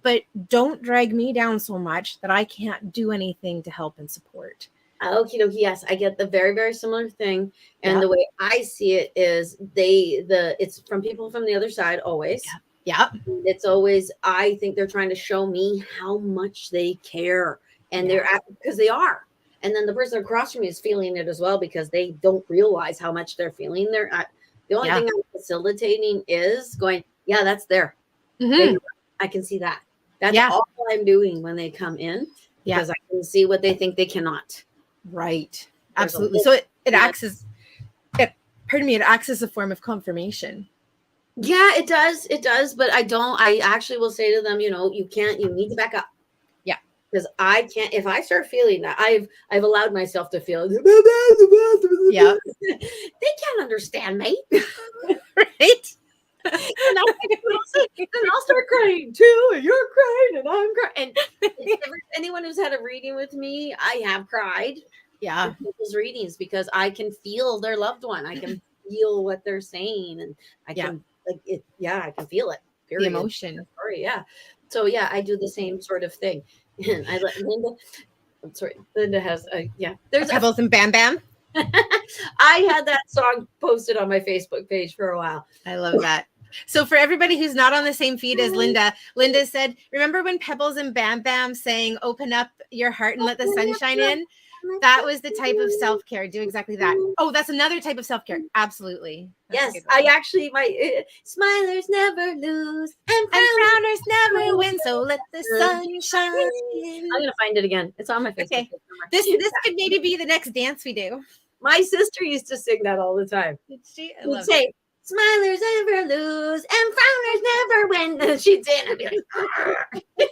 but don't drag me down so much that I can't do anything to help and support. Okie dokie. Yes, I get the very, very similar thing. And Yeah. the way I see it is it's from people from the other side always. Yeah. It's always, I think they're trying to show me how much they care. And Yeah. because they are. And then the person across from me is feeling it as well because they don't realize how much they're feeling. The only Yeah. thing I'm facilitating is going, yeah, that's there. Yeah, Mm-hmm. you're right. I can see that. That's Yeah. all I'm doing when they come in Yeah. because I can see what they think they cannot. Right. There's a Absolutely. whole So it lot. acts as it, pardon me, it acts as a form of confirmation. Yeah, it does. It does. But I actually will say to them, you need to back up. Yeah. Because I can't, if I start feeling that, I've allowed myself to feel, Yeah. they can't understand me. Right. And I'll start crying too, and you're crying, and I'm crying. And anyone who's had a reading with me, I have cried Yeah. in people's readings because I can feel their loved one. I can feel what they're saying, and I Yeah. can like it. Yeah, I can feel it. The Period. emotion. Sorry, yeah. So yeah, I do the same sort of thing, and I let Linda. I'm sorry, Linda has a yeah. There's Pebbles and Bam Bam. I had that song posted on my Facebook page for a while. I love that. So for everybody who's not on the same feed as Linda said, remember when Pebbles and Bam Bam sang "Open up your heart and let the sunshine in"? That was the type of self-care. Do exactly that. Oh, that's another type of self-care. Absolutely. That's Yes, I actually my smilers never lose and frowners never win. So let the sun shine in. I'm gonna find it again. It's on my Facebook. Okay. This could maybe be the next dance we do. My sister used to sing that all the time. Did she? I She'd love say, "Smilers never lose and frowners never win." And she'd say, and I'd be like,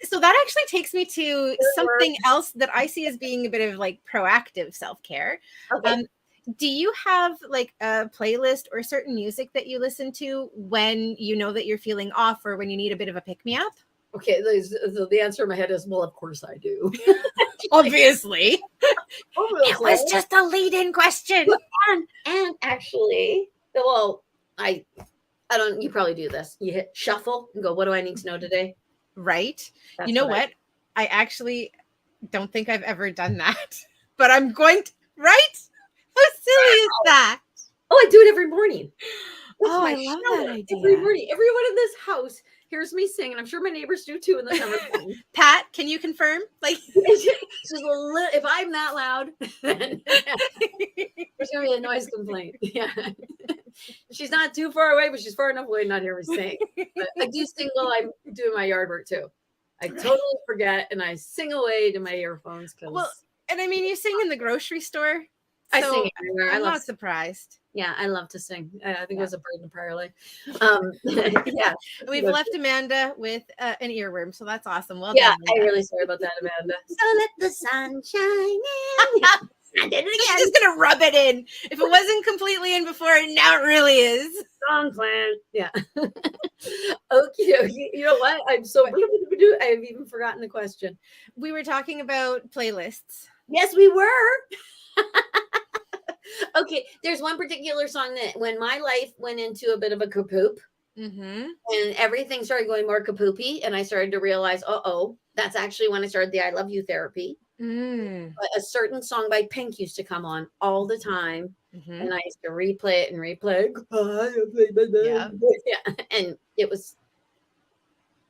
so that actually takes me to something else that I see as being a bit of like proactive self-care. okay. Do you have like a playlist or certain music that you listen to when you know that you're feeling off or when you need a bit of a pick-me-up? Okay, the answer in my head is, well, of course I do. Obviously. It was just a lead-in question. And actually, well, I don't. You probably do this. You hit shuffle and go, "What do I need to know today?" Right. That's You know what? I actually don't think I've ever done that, but I'm going to. Right? How silly is that? Oh, I do it every morning. That's Oh, my I love shower. that idea. Every morning, everyone in this house hears me sing, and I'm sure my neighbors do too in the summertime. Pat, can you confirm? Like, It's just a little, if I'm that loud, then there's gonna be a noise complaint. Yeah, she's not too far away, but she's far enough away not hear me sing. But I do sing while I'm doing my yard work too. I totally forget, and I sing away to my earphones because. well, and I mean, you sing in the grocery store. I So sing everywhere. I'm not surprised. Yeah, I love to sing. I think it was a bird in a prior life. Yeah, We've left Amanda with an earworm, so that's awesome. Well yeah, done. I'm really sorry about that, Amanda. So let the sun shine in. I did it She's again. just gonna rub it in. If it wasn't completely in before, now it really is. Song plan. Yeah. Okay. You know what? I'm so. I've even forgotten the question. We were talking about playlists. Yes, we were. Okay, there's one particular song that when my life went into a bit of a kapoop and everything started going more kapoopy, and I started to realize, that's actually when I started the I Love You therapy. But a certain song by Pink used to come on all the time, and I used to replay it and replay it. Yeah, and it was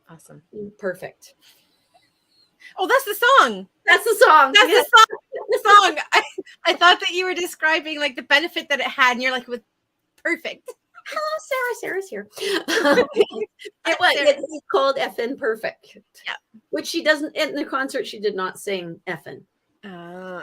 Awesome. perfect. Oh, that's the song. That's the song. That's the song. I thought that you were describing like the benefit that it had, and you're like, with perfect. Hello, Sarah's here. It's called FN Perfect. Yeah. Which she doesn't, in the concert, she did not sing FN.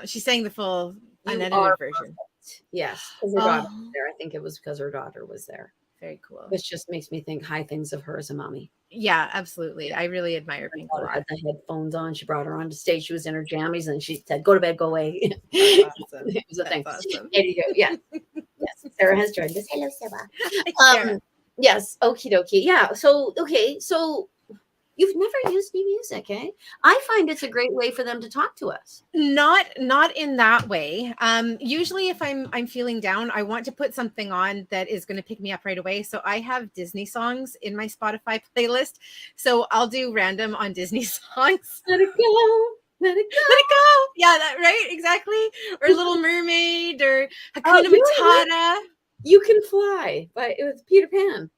She sang the full unedited version. Perfect. Yes. Because her daughter was there. I think it was because her daughter was there. Very cool. Which just makes me think high things of her as a mommy. Yeah, absolutely. I really admire Pink a lot. Had the headphones on. She brought her on to stage. She was in her jammies and she said, "Go to bed, go away." Awesome. It was a thing. Awesome. There you go. Yeah. Yes. Sarah has joined us. Hello, Sarah. Yes. Okie dokie. Yeah. So, okay. So you've never used new music, eh? I find it's a great way for them to talk to us. Not in that way. Usually if I'm feeling down, I want to put something on that is going to pick me up right away. So I have Disney songs in my Spotify playlist. So I'll do random on Disney songs. Let it go. Let it Let it go. Yeah, that right, exactly. Or Little Mermaid or Oh, Hakuna you know what? Matata. You Can Fly by it was Peter Pan.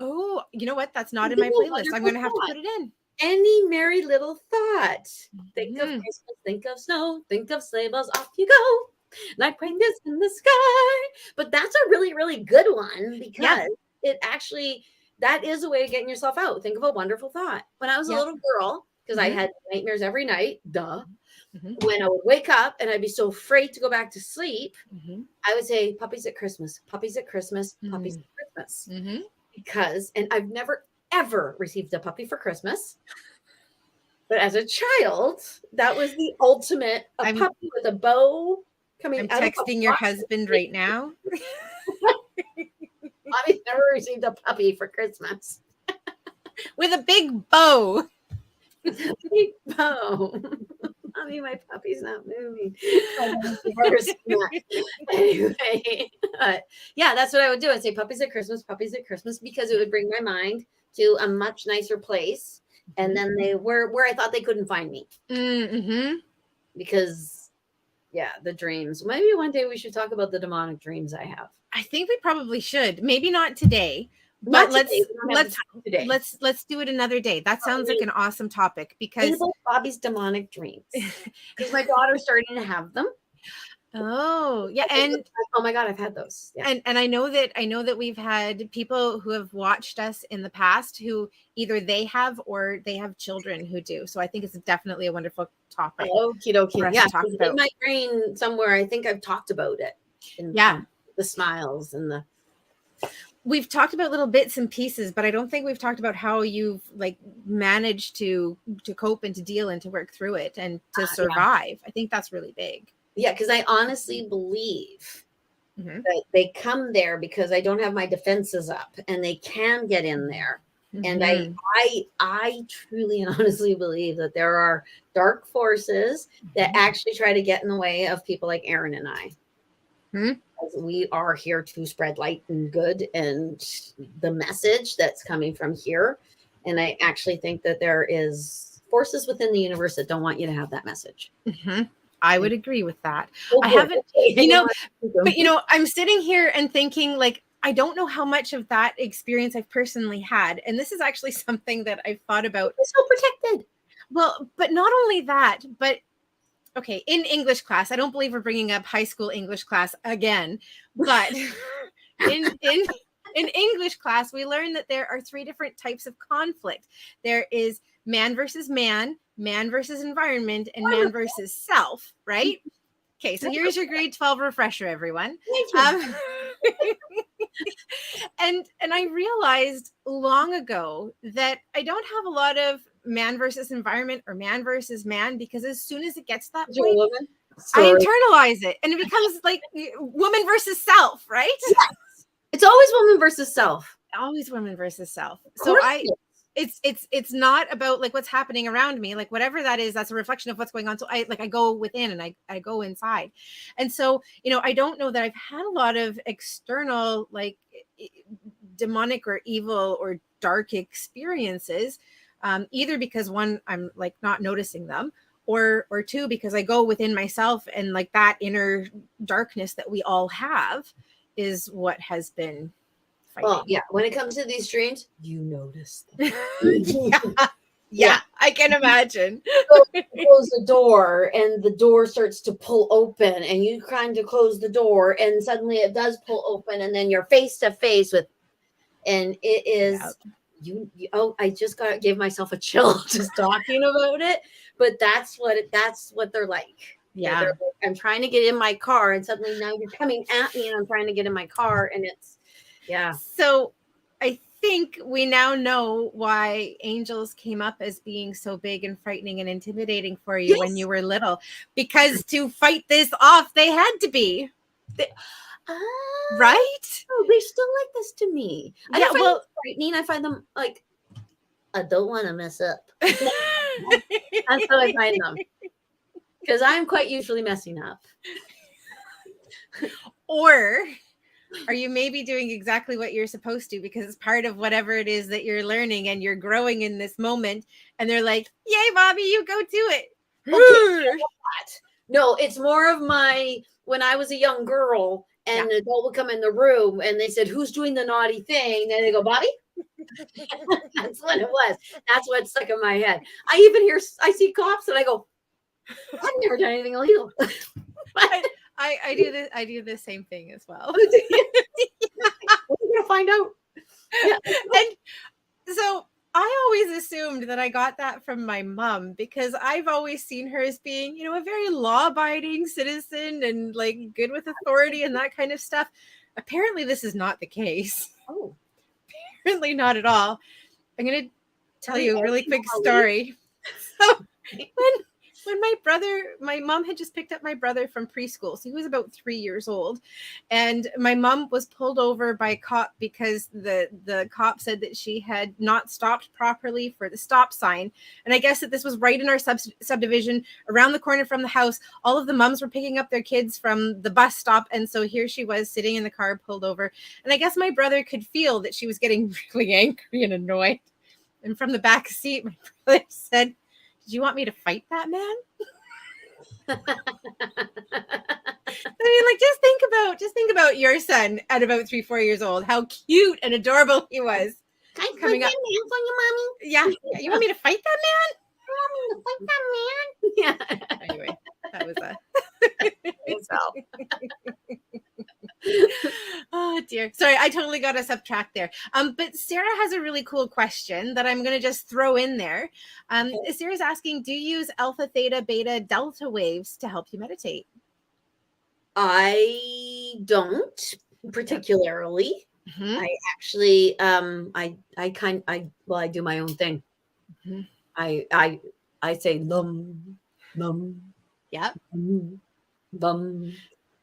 Oh, you know what? That's not in Isn't my a playlist. I'm wonderful gonna have to thought? put it in. Any merry little thought. Think of Mhm. Christmas, think of snow, think of sleigh bells, off you go. Night brightness in the sky. But that's a really, really good one Yeah. because it actually that is a way of getting yourself out. Think of a wonderful thought. When I was a Yeah. little girl, because I Mhm. had nightmares every night, duh. Mhm. When I would wake up and I'd be so afraid to go back to sleep, Mhm. I would say, puppies at Christmas, puppies at Christmas, puppies Mhm. at Christmas. Mhm. Because, and I've never, ever received a puppy for Christmas. But as a child, that was the ultimate a I'm puppy with a bow coming I'm out of a texting your box. husband right now. Mommy's never received a puppy for Christmas. With a big bow. With a big bow. Mommy, my puppy's not moving. I don't know if you've ever seen that. Anyway, yeah, that's what I would do. I'd say puppies at Christmas, because it would bring my mind to a much nicer place. And then they were where I thought they couldn't find me. Mm-hmm. Because, yeah, the dreams. Maybe one day we should talk about the demonic dreams I have. I think we probably should. Maybe not today, Not but today. We don't have the time today. let's do it another day. That sounds like an awesome topic because About Bobby's demonic dreams. Because my daughter's starting to have them. oh yeah, and Oh my God, I've had those. Yeah. and I know that we've had people who have watched us in the past who either they have or they have children who do. So I think it's definitely a wonderful topic Okie for dokie. us Yeah. to talk In about. my brain somewhere, I think I've talked about it. Yeah. The smiles and the. We've talked about little bits and pieces, but I don't think we've talked about how you've like managed to cope and to deal and to work through it and to survive. I think that's really big. Yeah, because I honestly believe Mm-hmm. that they come there because I don't have my defenses up and they can get in there. And Mm-hmm. I truly and honestly believe that there are dark forces that actually try to get in the way of people like Erin and I. Mm-hmm. We are here to spread light and good and the message that's coming from here. And I actually think that there is forces within the universe that don't want you to have that message. Mm-hmm. I would agree with that. Oh, I boy. haven't, but I'm sitting here and thinking like, I don't know how much of that experience I've personally had. And this is actually something that I've thought about. We're so protected. Well, but not only that, but okay, in English class, I don't believe we're bringing up high school English class again, but in English class, we learn that there are 3 different types of conflict. There is man versus man versus environment, and man versus self, right? Okay, so here's your grade 12 refresher, everyone. And I realized long ago that I don't have a lot of man versus environment or man versus man, because as soon as it gets to that point, I internalize it and it becomes like woman versus self, right? Yes. It's always woman versus self. Always woman versus self. So it's not about like what's happening around me, like whatever that is, that's a reflection of what's going on. So I go within and I go inside. And so, I don't know that I've had a lot of external like demonic or evil or dark experiences, either because one, I'm like not noticing them, or 2, because I go within myself and like that inner darkness that we all have is what has been fighting. Well, yeah, when it comes to these dreams, you notice them. Yeah, I can imagine. So you close the door and the door starts to pull open and you kind of close the door and suddenly it does pull open and then you're face to face with, and it is I just gave myself a chill just talking about it, but that's what they're like. Yeah. They're like, I'm trying to get in my car and suddenly now you're coming at me and I'm trying to get in my car, and it's So I think we now know why angels came up as being so big and frightening and intimidating for you when you were little, because to fight this off, they had to be. Right? Oh, they still like this to me. I don't find them frightening. I find them like, I don't want to mess up. That's how I find them. Because I'm quite usually messing up. Or are you maybe doing exactly what you're supposed to because it's part of whatever it is that you're learning and you're growing in this moment, and they're like, yay, Bobbi, you go do it. Okay, no, it's more of my when I was a young girl Yeah. and an adult would come in the room and they said, "Who's doing the naughty thing?" And they go, "Bobbi." That's what it was. That's what stuck in my head. I see cops and I go, "I've never done anything illegal." I do this. I do the same thing as well. We're gonna find out. Yeah. And so I always assumed that I got that from my mom because I've always seen her as being, you know, a very law-abiding citizen and like good with authority and that kind of stuff. Apparently, this is not the case. Oh, Apparently, not at all. I'm going to tell you a really quick Molly. story. So, when my mom had just picked up my brother from preschool, so he was about 3 years old, and my mom was pulled over by a cop because the cop said that she had not stopped properly for the stop sign. And I guess that this was right in our subdivision around the corner from the house. All of the moms were picking up their kids from the bus stop, and so here she was sitting in the car pulled over. And I guess my brother could feel that she was getting really angry and annoyed. And from the back seat, my brother said, "Did you want me to fight that man?" I mean, like, just think about your son at about 3-4 years old. How cute and adorable he was. Coming up, mommy. yeah. You want me to fight that You want me to fight that man? man? Anyway, that was a. Oh dear. Sorry, I totally got us off track there. But Sarah has a really cool question that I'm going to just throw in there. Sarah's asking, do you use alpha, theta, beta, delta waves to help you meditate? I don't particularly. Mm-hmm. I actually, I do my own thing. Mm-hmm. I say lum, lum, Yep. bum,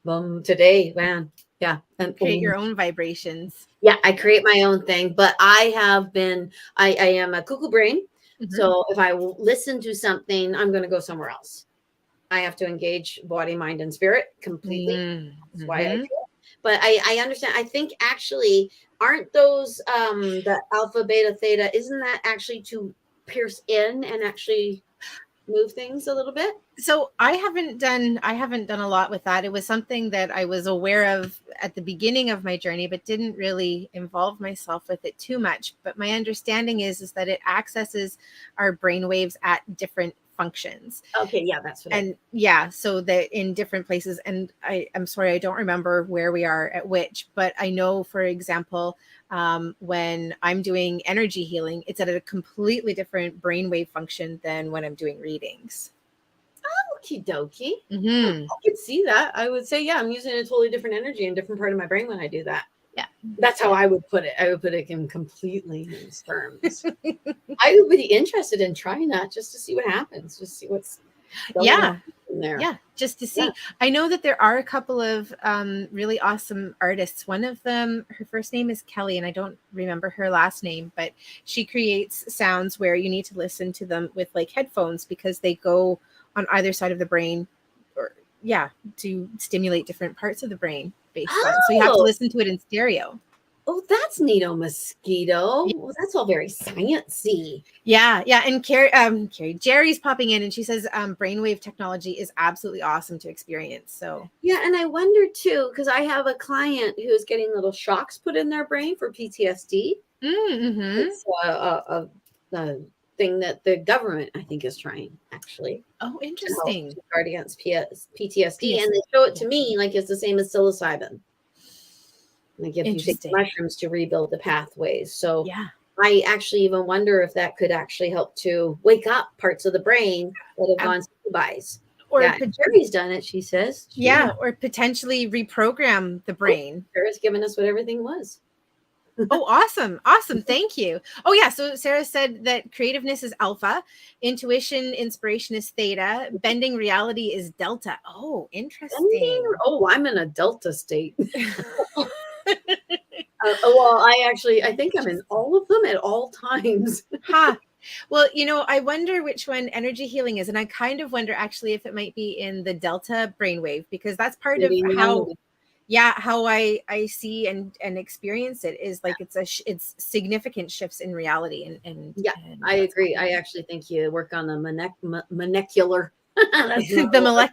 bum today, man. Yeah. And Create your own vibrations. yeah, I create my own thing, but I am a cuckoo brain. Mm-hmm. So if I listen to something, I'm going to go somewhere else. I have to engage body, mind, and spirit completely. Mm-hmm. That's why I do it. But I understand. I think actually, aren't those the alpha, beta, theta? Isn't that actually to pierce in and actually move things a little bit? So I haven't done a lot with that. It was something that I was aware of at the beginning of my journey, but didn't really involve myself with it too much. But my understanding is that it accesses our brain waves at different functions. Okay, yeah, that's what. Yeah, so that in different places. And I'm sorry, I don't remember where we are at which, but I know, for example, when I'm doing energy healing, it's at a completely different brainwave function than when I'm doing readings. Okie dokie. Mm-hmm. I could see that. I would say, yeah, I'm using a totally different energy and different part of my brain when I do that. Yeah. That's how I would put it. I would put it in completely in terms. I would be interested in trying that just to see what happens, just see what's going on in there. Yeah, just to see. Yeah. I know that there are a couple of really awesome artists. One of them, her first name is Kelly, and I don't remember her last name, but she creates sounds where you need to listen to them with like headphones because they go on either side of the brain, or to stimulate different parts of the brain based on. So you have to listen to it in stereo. Oh, that's neato, mosquito. Well, that's all very sciencey. Yeah. And Jerry's popping in, and she says brainwave technology is absolutely awesome to experience. So yeah, and I wonder too, because I have a client who's getting little shocks put in their brain for PTSD. Mm-hmm. It's a thing that the government, I think, is trying actually. Oh, interesting. To guard against PTSD, and they show it to me like it's the same as psilocybin. Like if you take mushrooms to rebuild the pathways. So yeah, I actually even wonder if that could actually help to wake up parts of the brain that have gone by. Or Jerry's done it, she says. Or potentially reprogram the brain. Sarah's given us what everything was. Oh, awesome. Thank you. Oh, yeah. So Sarah said that creativeness is alpha, intuition, inspiration is theta, bending reality is delta. Oh, interesting. I'm in a delta state. Well, I think I'm in all of them at all times. Well, I wonder which one energy healing is. And I kind of wonder actually if it might be in the delta brainwave, because that's part of how I see and experience it is like it's significant shifts in reality. And I agree. I actually think you work on the molecular That's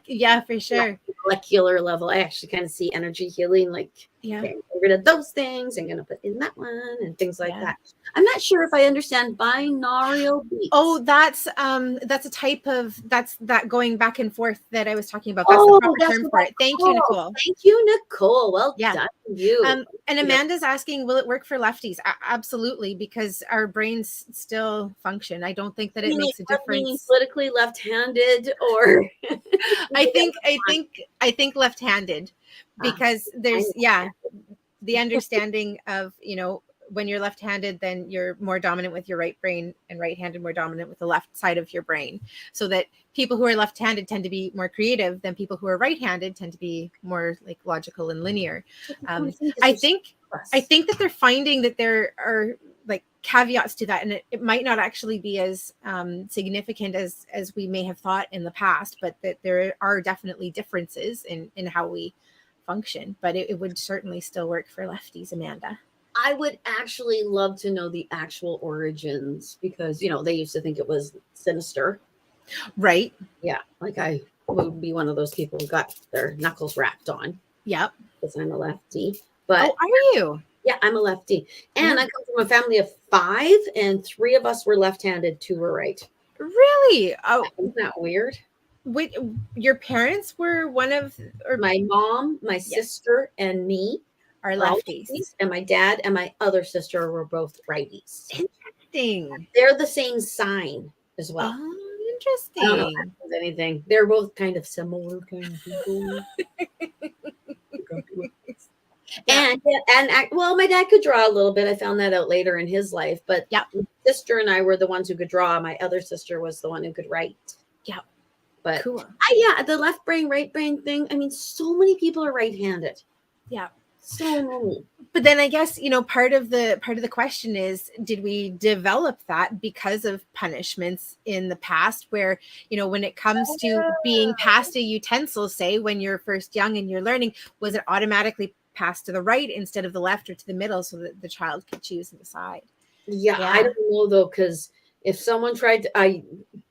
yeah, for sure. molecular level. I actually kind of see energy healing, like Yeah. getting rid of those things and gonna put in that one and things like Yeah. that. I'm not sure if I understand binaural beats. Oh, that's a type of that's that going back and forth that I was talking about. That's the Oh, proper that's term what for that's it. Thank you, called. Nicole. Thank you, Nicole. Well Yeah. done, you. And Amanda's asking, will it work for lefties? Absolutely, because our brains still function. I don't think that it makes a Meaning difference. politically left-handed, or I think left-handed, because I'm there's the understanding of, when you're left-handed, then you're more dominant with your right brain, and right-handed more dominant with the left side of your brain. So that people who are left-handed tend to be more creative than people who are right-handed tend to be more like logical and linear. I think that they're finding that there are like caveats to that, and it might not actually be as significant as we may have thought in the past, but that there are definitely differences in how we function. But it would certainly still work for lefties, Amanda. I would actually love to know the actual origins, because they used to think it was sinister. Right. Yeah, like I would be one of those people who got their knuckles rapped on. Yep. Because I'm a lefty. But Oh, are you? yeah, I'm a lefty. And Yeah. I come from a family of 5, and 3 of us were left-handed, 2 were right. Really? Oh, Isn't that weird? wait, your parents were one of, or My mom, my yes, sister, and me are are all lefties. lefties, and my dad and my other sister were both righties. Interesting. They're the same sign as well. Oh, I don't know if that interesting. means anything. They're both kind of similar kind of people. Yeah. Well, my dad could draw a little bit. I found that out later in his life. But Yep. my sister and I were the ones who could draw. My other sister was the one who could write. Yeah. But Cool. the left brain, right brain thing. I mean, so many people are right-handed. Yeah. So many. But then I guess, part of the question is, did we develop that because of punishments in the past, where, when it comes to being passed a utensil, say when you're first young and you're learning, was it automatically passed to the right instead of the left or to the middle, so that the child could choose and decide? Yeah, I don't know though, because if someone tried to,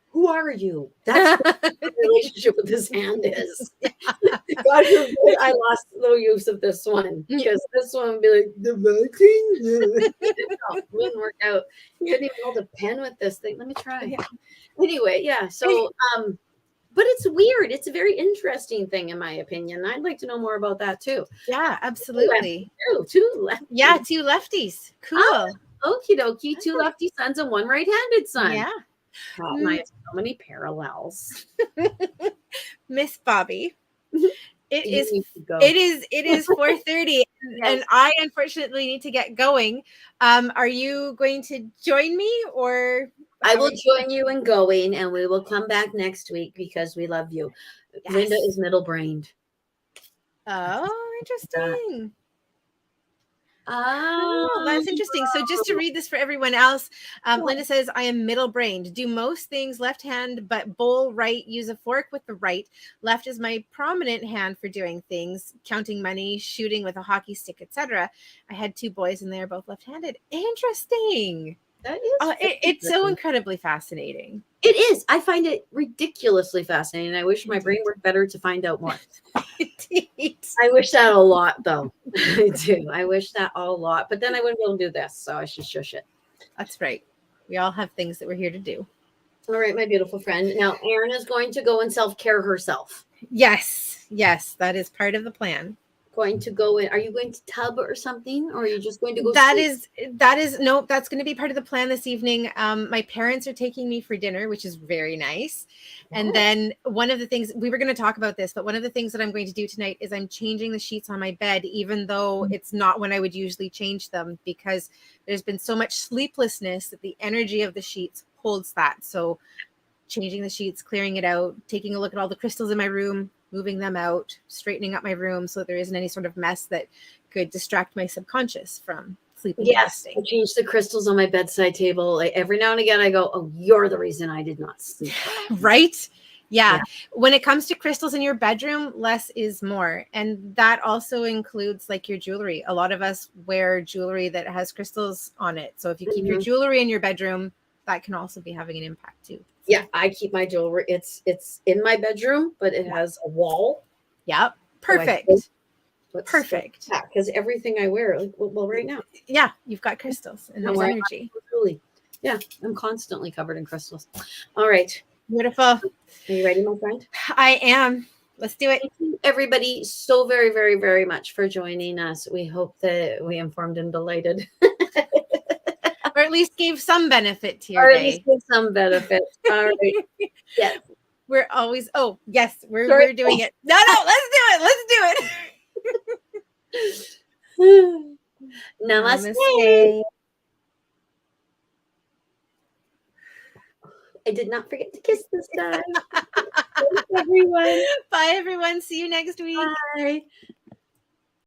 who are you? That's what the relationship with this hand is. God forbid I lost no use of this one, because this one would be like, the vaccine. It wouldn't work out. You couldn't even hold a pen with this thing. Let me try. Yeah. Anyway, yeah. So, but it's weird. It's a very interesting thing, in my opinion. I'd like to know more about that too. Yeah, absolutely. Two lefties. Yeah, 2 lefties. Cool. Okie dokie. 2 lefty sons and 1 right-handed son. Yeah. I have so many parallels. Miss Bobbi. It You is need to go. it is 4:30, and I unfortunately need to get going. Are you going to join me, or I will join you in going, and we will come back next week because we love you. Yes. Linda is middle-brained. Oh, interesting. Oh, that's interesting. So just to read this for everyone else, Linda says, I am middle-brained. Do most things left hand, but bowl right, use a fork with the right. Left is my prominent hand for doing things, counting money, shooting with a hockey stick, etc. I had 2 boys and they are both left-handed. Interesting. That is it's so incredibly fascinating. It is. I find it ridiculously fascinating. I wish my brain worked better to find out more. I wish that a lot, though. I do. I wish that a lot. But then I wouldn't be able to do this, so I should shush it. That's right. We all have things that we're here to do. All right, my beautiful friend. Now, Erin is going to go and self-care herself. Yes. Yes, that is part of the plan. Going to go in. Are you going to tub or something, or are you just going to go? That is nope. That's going to be part of the plan this evening. My parents are taking me for dinner, which is very nice. And then one of the things, we were going to talk about this, but one of the things that I'm going to do tonight is I'm changing the sheets on my bed, even though it's not when I would usually change them, because there's been so much sleeplessness that the energy of the sheets holds that. So changing the sheets, clearing it out, taking a look at all the crystals in my room, moving them out, straightening up my room so there isn't any sort of mess that could distract my subconscious from sleeping. Yes, I change the crystals on my bedside table. Like every now and again, I go, "Oh, you're the reason I did not sleep." Right? Yeah. When it comes to crystals in your bedroom, less is more. And that also includes like your jewelry. A lot of us wear jewelry that has crystals on it. So if you keep your jewelry in your bedroom, that can also be having an impact too. So. Yeah, I keep my jewelry. It's in my bedroom, but it has a wall. Yep. So Perfect. Perfect. Yeah, because everything I wear, like, well, right now. Yeah, you've got crystals and there's energy. Truly. Yeah, I'm constantly covered in crystals. All right. Beautiful. Are you ready, my friend? I am. Let's do it. Thank you, everybody, so very, very, very much for joining us. We hope that we informed and delighted. Or at least gave some benefit to your Or day. at least give some benefit. All right. Yes. We're always, we're doing it. No, let's do it. Namaste. Namaste. I did not forget to kiss this time. Thanks, everyone. Bye, everyone. See you next week. Bye.